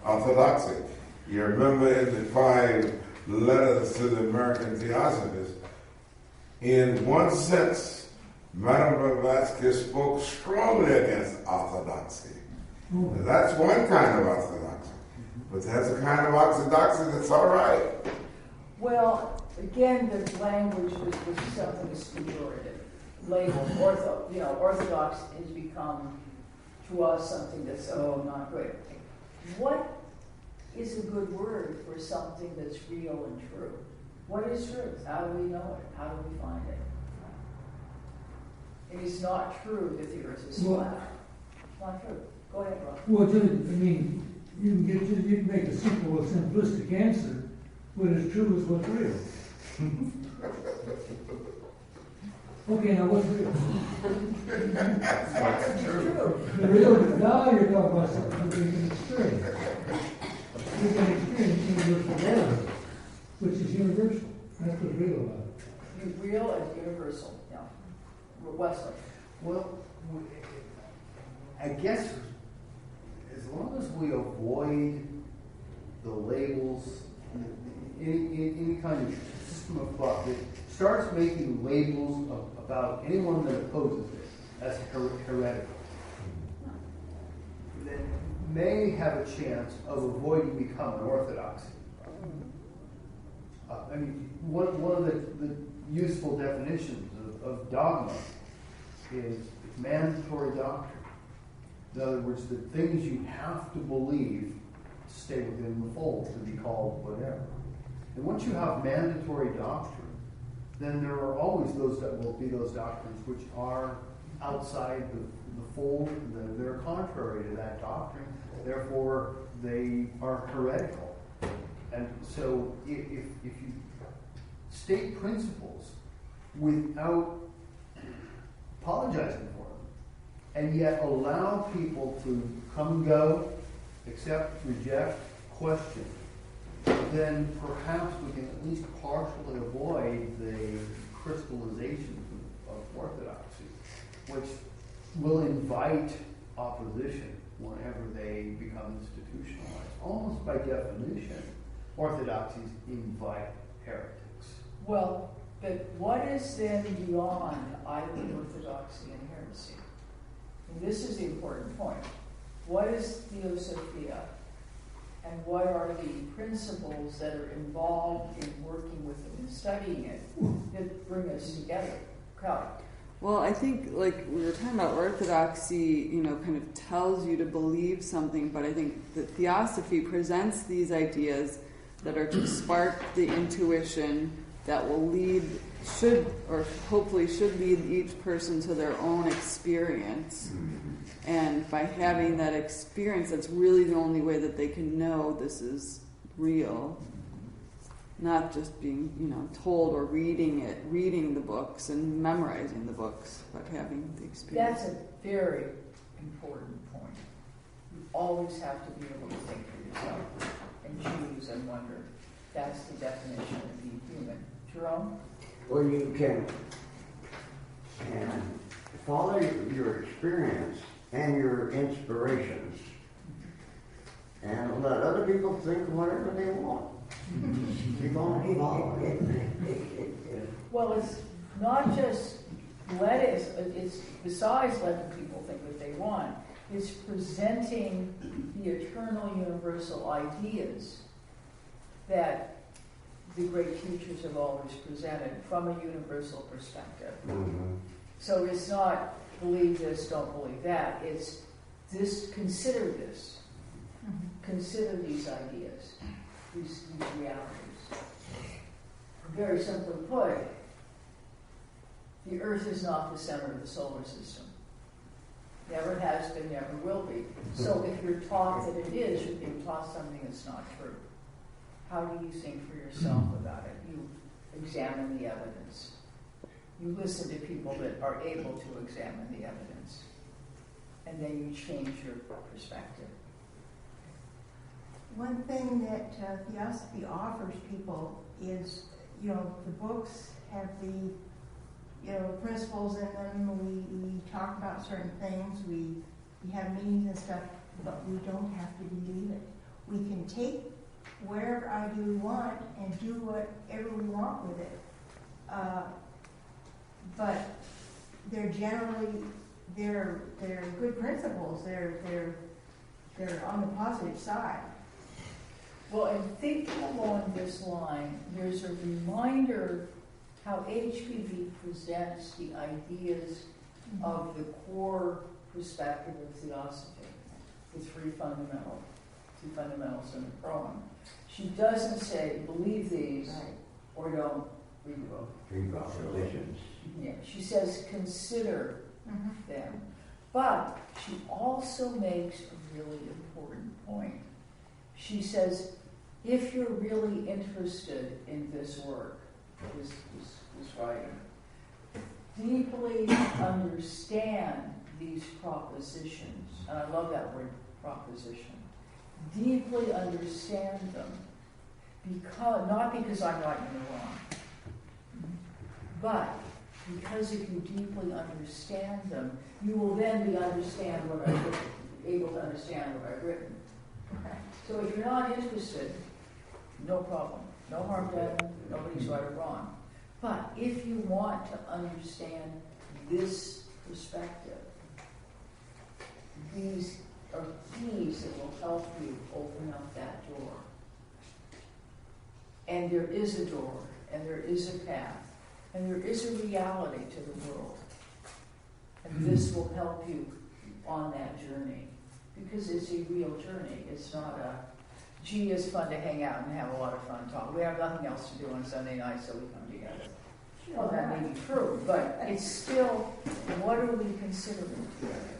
orthodoxy? You remember in the 5 letters to the American Theosophists, in one sense, Madame Blavatsky spoke strongly against orthodoxy. That's one kind of orthodoxy. But there's a kind of orthodoxy that's all right. Well, again, the language was something that's pejorative. Labeled orthodox has become to us something that's not good. What is a good word for something that's real and true? What is truth? How do we know it? How do we find it? It is not true that the earth is flat. It's not true. Go ahead, Rob. Well, I mean, you can make a simple, simplistic answer. What is true is what's real. Okay, now what's real? That's true. The real, now you're talking about something that we can experience. We can experience universal reality, which is universal. That's what's real about it. Real and universal, yeah. Wesley. Well, I guess as long as we avoid the labels, any kind of system of thought that starts making labels about anyone that opposes it as heretical, that may have a chance of avoiding becoming orthodoxy. I mean, one of the useful definitions of dogma is mandatory doctrine. In other words, the things you have to believe to stay within the fold, to be called whatever. And once you have mandatory doctrine, then there are always those that will be those doctrines which are outside the fold, they're contrary to that doctrine, therefore they are heretical. And so if you state principles without apologizing for them, and yet allow people to come and go, accept, reject, question, then perhaps we can at least partially avoid the crystallization of orthodoxy, which will invite opposition whenever they become institutionalized. Almost by definition, orthodoxies invite heretics. Well, but what is then beyond either orthodoxy and heresy? And this is the important point. What is Theosophia? And what are the principles that are involved in working with it and studying it that bring us together? Kelly. Well, I think, like we were talking about, orthodoxy, kind of tells you to believe something, but I think that Theosophy presents these ideas that are to spark the intuition that will hopefully should lead each person to their own experience. And by having that experience, that's really the only way that they can know this is real. Not just being, told or reading the books and memorizing the books, but having the experience. That's a very important point. You always have to be able to think for yourself and choose and wonder. That's the definition of being human. Jerome? Well, you can follow your experience and your inspirations and let other people think whatever they want. You're going to follow it. Well, it's not just it's besides letting people think what they want, it's presenting the eternal universal ideas that the great teachers have always presented from a universal perspective. Mm-hmm. So it's not believe this, don't believe that. It's this, consider this. Consider these ideas, these realities. Very simply put, the Earth is not the center of the solar system. Never has been, never will be. So if you're taught that it is, you're being taught something that's not true. How do you think for yourself about it? You examine the evidence. You listen to people that are able to examine the evidence. And then you change your perspective. One thing that Theosophy offers people is, the books have the, principles in them. We talk about certain things. We have meanings and stuff, but we don't have to believe it. We can take whatever idea we want and do whatever we want with it. But they're generally they're good principles. They're on the positive side. Well, and thinking along this line, there's a reminder how HPV presents the ideas of the core perspective of theosophy, the two fundamentals and the proem. She doesn't say, believe these or don't read the book. Three propositions. Yeah, she says, consider them. But she also makes a really important point. She says, if you're really interested in this work, this writing, deeply understand these propositions, and I love that word, proposition, deeply understand them, not because I'm right and you're wrong, but because if you deeply understand them, you will then able to understand what I've written. So if you're not interested, no problem. No harm done, nobody's right or wrong. But if you want to understand this perspective, these are keys that will help you open up that door. And there is a door, and there is a path, and there is a reality to the world. And this will help you on that journey. Because it's a real journey. It's not gee, it's fun to hang out and have a lot of fun talk. We have nothing else to do on Sunday night, so we come together. Well, that may be true, but it's still, what are we considering together?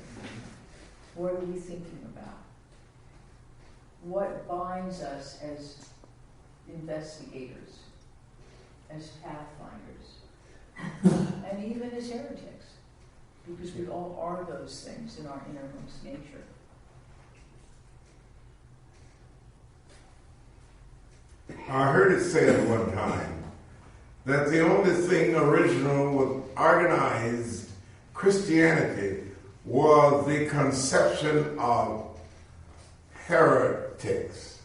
What are we thinking about? What binds us as investigators, as pathfinders, and even as heretics? Because we all are those things in our innermost nature. I heard it said one time that the only thing original with organized Christianity was the conception of heretics.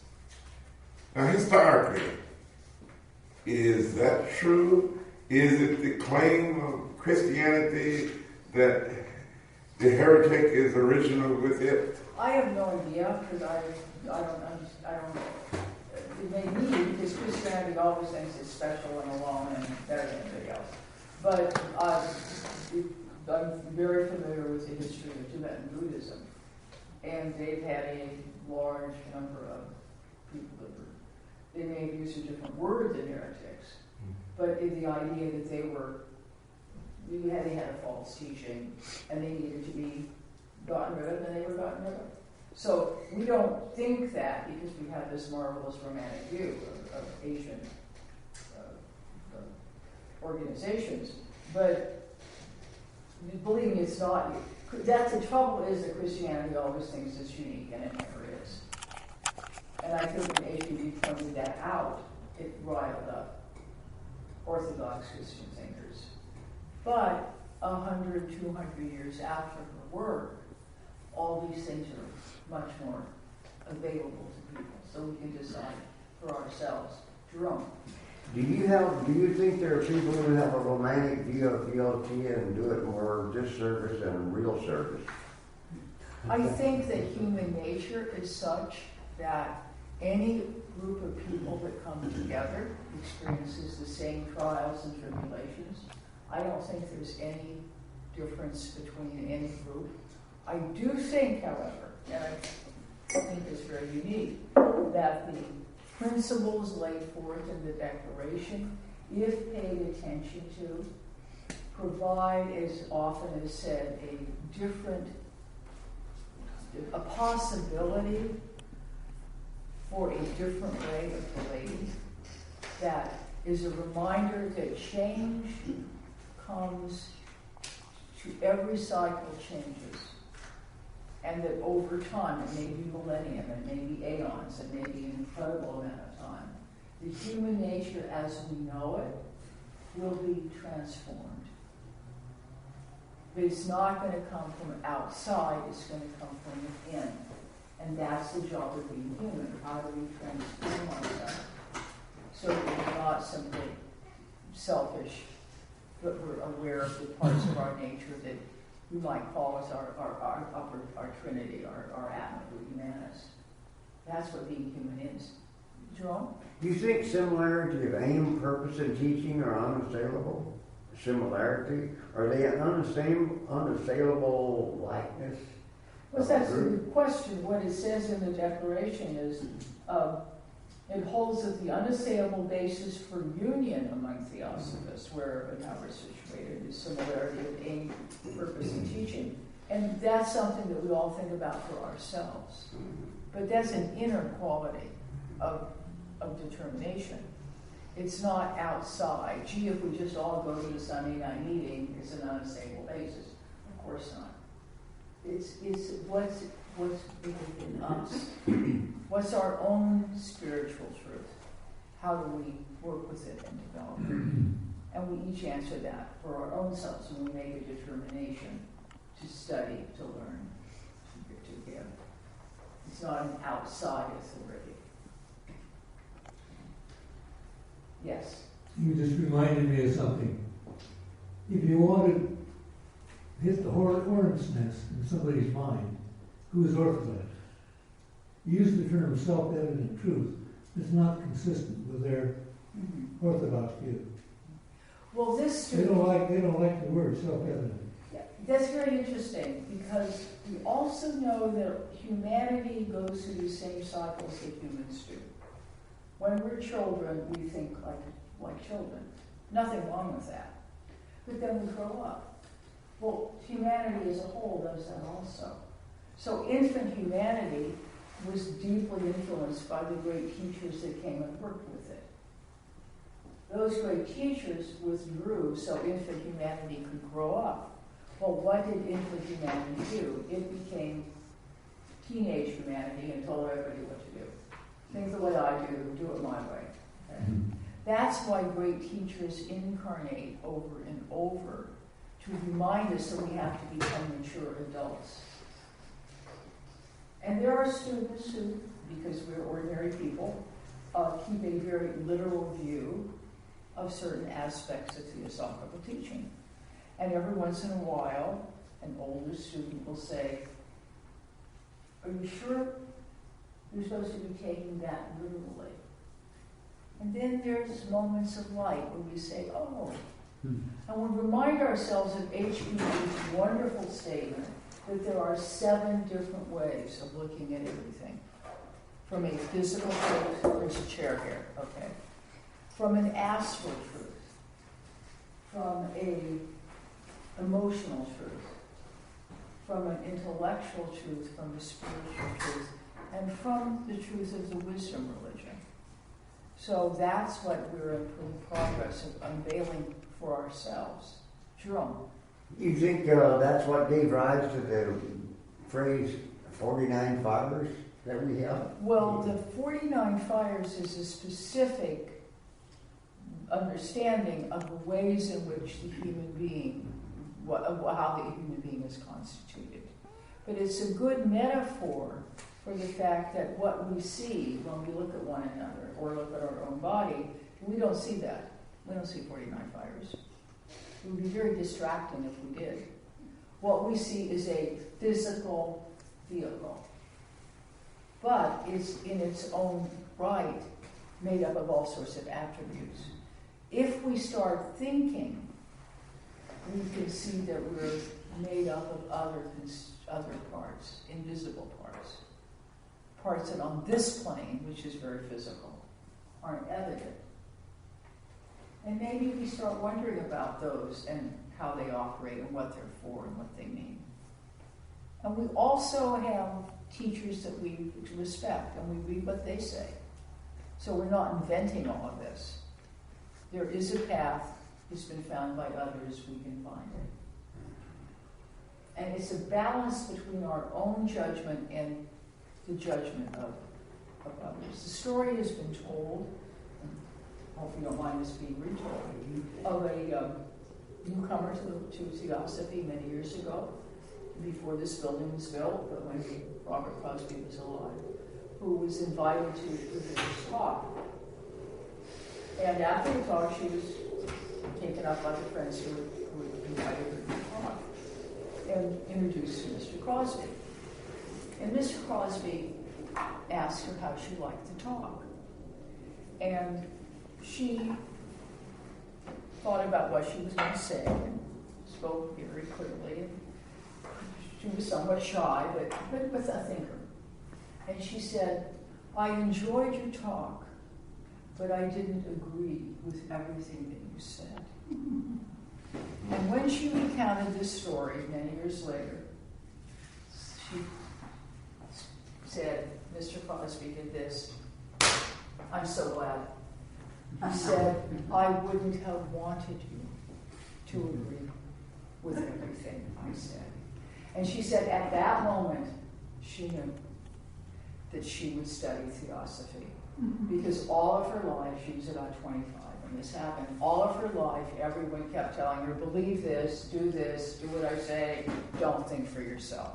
Now, historically, is that true? Is it the claim of Christianity that the heretic is original with it? I have no idea, because I don't. It may be, because Christianity always thinks it's special and alone and better than anybody else. But I'm very familiar with the history of Tibetan Buddhism, and they've had a large number of people that they may have used a different word than heretics, but in the idea that they had a false teaching and they needed to be gotten rid of, and they were gotten rid of. So we don't think that because we have this marvelous romantic view of Asian organizations. But believe me, it's not. That's the trouble, is that Christianity always thinks it's unique, and it never is. And I think when HPV pointed that out, it riled up Orthodox Christian thinkers. But 100, 200 years after her work, all these things are much more available to people, so we can decide for ourselves. Jerome. Do you think there are people who have a romantic view of U.L.T. and do it more disservice than real service? I think that human nature is such that any group of people that come together experiences the same trials and tribulations. I don't think there's any difference between any group. I do think, however, and I think it's very unique, that the principles laid forth in the Declaration, if paid attention to, provide, as often is said, a possibility for a different way of relating that is a reminder that change comes to every cycle changes. And that over time, it may be millennium, it may be aeons, it may be an incredible amount of time, the human nature as we know it will be transformed. But it's not going to come from outside, it's going to come from within. And that's the job of being human. How do we transform ourselves so that we're not simply selfish, but we're aware of the parts of our nature that we might call us our trinity, our atma, humanus. That's what being human is. Jerome? Do you think similarity of aim, purpose, and teaching are unassailable? Similarity? Are they an unassailable likeness? Well, that's a good question. What it says in the Declaration is it holds that the unassailable basis for union among Theosophists, wherever now we're situated, is similarity of aim, purpose, and teaching. And that's something that we all think about for ourselves. But that's an inner quality of determination. It's not outside. Gee, if we just all go to the Sunday night meeting, it's an unassailable basis. Of course not. It's what's within us. What's our own spiritual truth? How do we work with it and develop it? And we each answer that for our own selves when we make a determination to study, to learn, to give. It's not an outside authority. Yes? You just reminded me of something. If you want to hit the hornet's nest in somebody's mind, who is Orthodox, use the term self-evident truth that's not consistent with their Orthodox view. Well, this They don't like the word self-evident. Yeah, that's very interesting because we also know that humanity goes through the same cycles that humans do. When we're children, we think like children. Nothing wrong with that. But then we grow up. Well, humanity as a whole does that also. So infant humanity was deeply influenced by the great teachers that came and worked with it. Those great teachers withdrew so infant humanity could grow up. Well, what did infant humanity do? It became teenage humanity and told everybody what to do. Think the way I do it my way. Okay? That's why great teachers incarnate over and over to remind us that we have to become mature adults. And there are students who, because we're ordinary people, keep a very literal view of certain aspects of theosophical teaching. And every once in a while, an older student will say, "Are you sure you're supposed to be taking that literally?" And then there's moments of light where we say, "Oh." And we remind ourselves of H.P.'s wonderful statement that there are 7 different ways of looking at everything. From a physical truth, there's a chair here, okay. From an astral truth, from a emotional truth, from an intellectual truth, from a spiritual truth, and from the truth of the wisdom religion. So that's what we're in progress of unveiling for ourselves. Jerome? You think that's what gave rise to the phrase 49 fires that we have? Well, the 49 fires is a specific understanding of the ways in which the human being, how the human being is constituted. But it's a good metaphor for the fact that what we see when we look at one another or look at our own body, we don't see that. We don't see 49 fires. It would be very distracting if we did. What we see is a physical vehicle, but it's in its own right made up of all sorts of attributes. If we start thinking, we can see that we're made up of other parts, invisible parts that on this plane, which is very physical, aren't evident. And maybe we start wondering about those and how they operate and what they're for and what they mean. And we also have teachers that we respect and we read what they say. So we're not inventing all of this. There is a path, it's been found by others, we can find it. And it's a balance between our own judgment and the judgment of others. The story has been told, I hope you don't mind this being retold, of a newcomer to Theosophy many years ago, before this building was built, but when Robert Crosby was alive, who was invited to this talk. And after the talk, she was taken up by the friends who invited her to talk and introduced to Mr. Crosby. And Mr. Crosby asked her how she liked to talk. And she thought about what she was going to say and spoke very clearly. And she was somewhat shy, but was a thinker. And she said, I enjoyed your talk, but I didn't agree with everything that you said. And when she recounted this story many years later, she said, Mr. Crosby did this. I'm so glad. He said, I wouldn't have wanted you to agree with everything I said. And she said at that moment, she knew that she would study Theosophy. Because all of her life, she was about 25 when this happened, all of her life, everyone kept telling her, believe this, do what I say, don't think for yourself.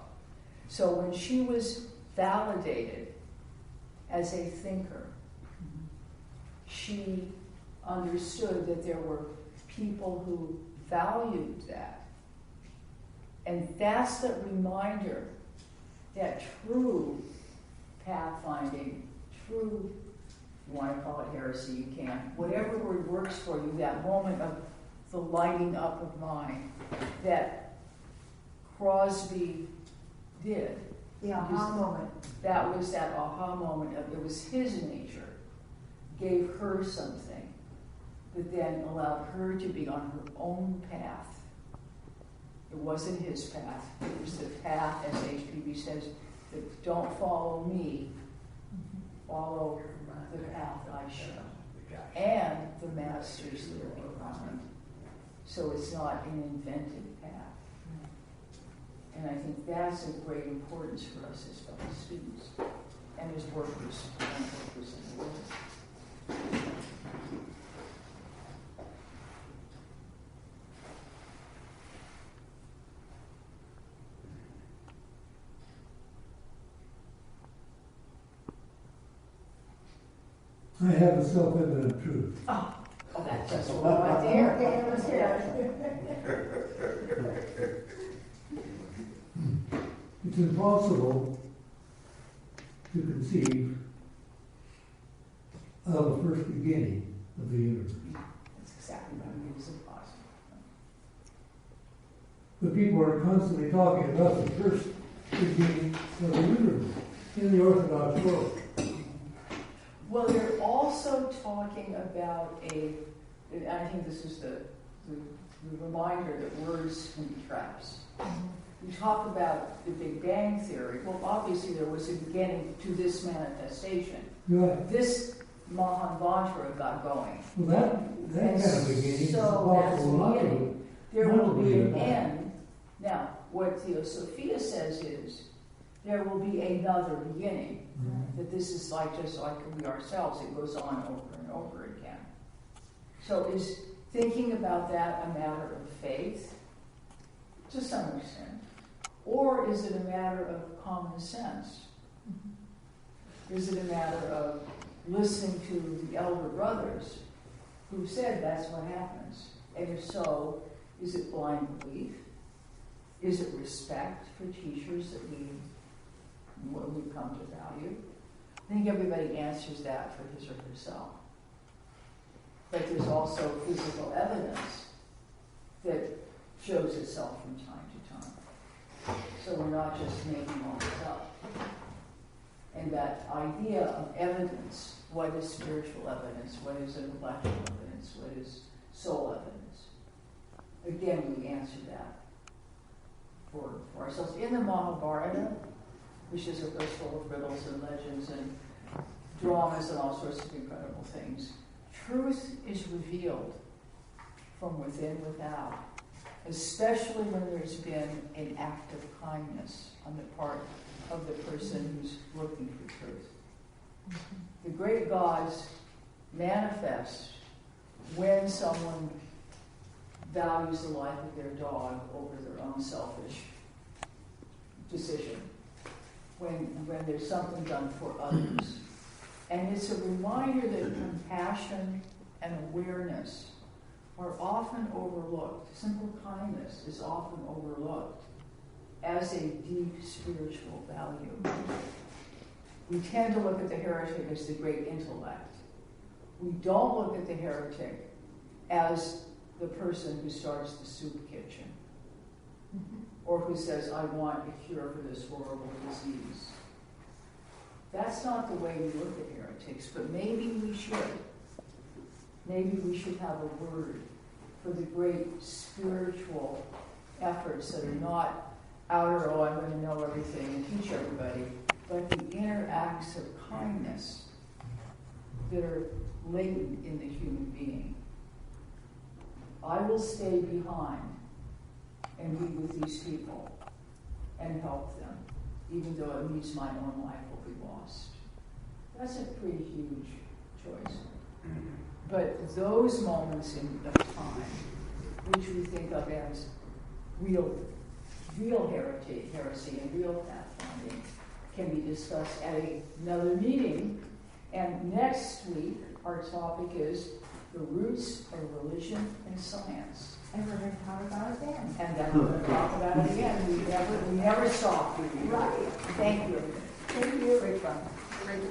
So when she was validated as a thinker, she understood that there were people who valued that. And that's the reminder that true pathfinding, true, you want to call it heresy, you can. Whatever word works for you, that moment of the lighting up of mind that Crosby did. The aha moment. That was that aha moment of, it was his nature, gave her something that then allowed her to be on her own path. It wasn't his path. It was the path, as HPB says, that don't follow me, follow the path I show. And the masters that are behind. So it's not an invented path. And I think that's of great importance for us as fellow students and as workers in the world. I have a self-evident truth. Oh, that's just one right there. It was here. It's impossible to conceive of a first beginning of the universe. That's exactly what I mean. It's impossible. But people are constantly talking about the first beginning of the universe in the Orthodox world. Well, they're also talking about and I think this is the reminder that words can be traps. We talk about the Big Bang Theory. Well, obviously there was a beginning to this manifestation. Right. This Mahanvantara got going. Well, that kind of beginning is impossible not to. There will be an end. Now, what Theosophia says is there will be another beginning. That this is just like we ourselves. It goes on over and over again. So is thinking about that a matter of faith? To some extent. Or is it a matter of common sense? Is it a matter of listening to the elder brothers who said that's what happens? And if so, is it blind belief? Is it respect for teachers that we've come to value? I think everybody answers that for his or herself. But there's also physical evidence that shows itself from time to time. So we're not just making all this up. And that idea of evidence, what is spiritual evidence, what is intellectual evidence, what is soul evidence? Again, we answer that for ourselves. In the Mahabharata, which is of course full of riddles and legends and dramas and all sorts of incredible things, truth is revealed from within without, especially when there's been an act of kindness on the part of the person who's looking for truth. The great gods manifest when someone values the life of their dog over their own selfish decision, when there's something done for others. And it's a reminder that compassion and awareness are often overlooked. Simple kindness is often overlooked as a deep spiritual value. We tend to look at the heretic as the great intellect, We don't look at the heretic as the person who starts the soup kitchen or who says, I want a cure for this horrible disease. That's not the way we look at heretics, but maybe we should. Maybe we should have a word for the great spiritual efforts that are not outer, oh, I'm going to know everything and teach everybody, but the inner acts of kindness that are latent in the human being. I will stay behind and be with these people and help them, even though it means my own life will be lost. That's a pretty huge choice. But those moments of time, which we think of as real heresy and real pathfinding, can be discussed at another meeting. And next week, our topic is the roots of religion and science. And we're going to talk about it then. And then we're going to talk about it again. We never stop. Right. Thank you. Thank you. Great fun. Great.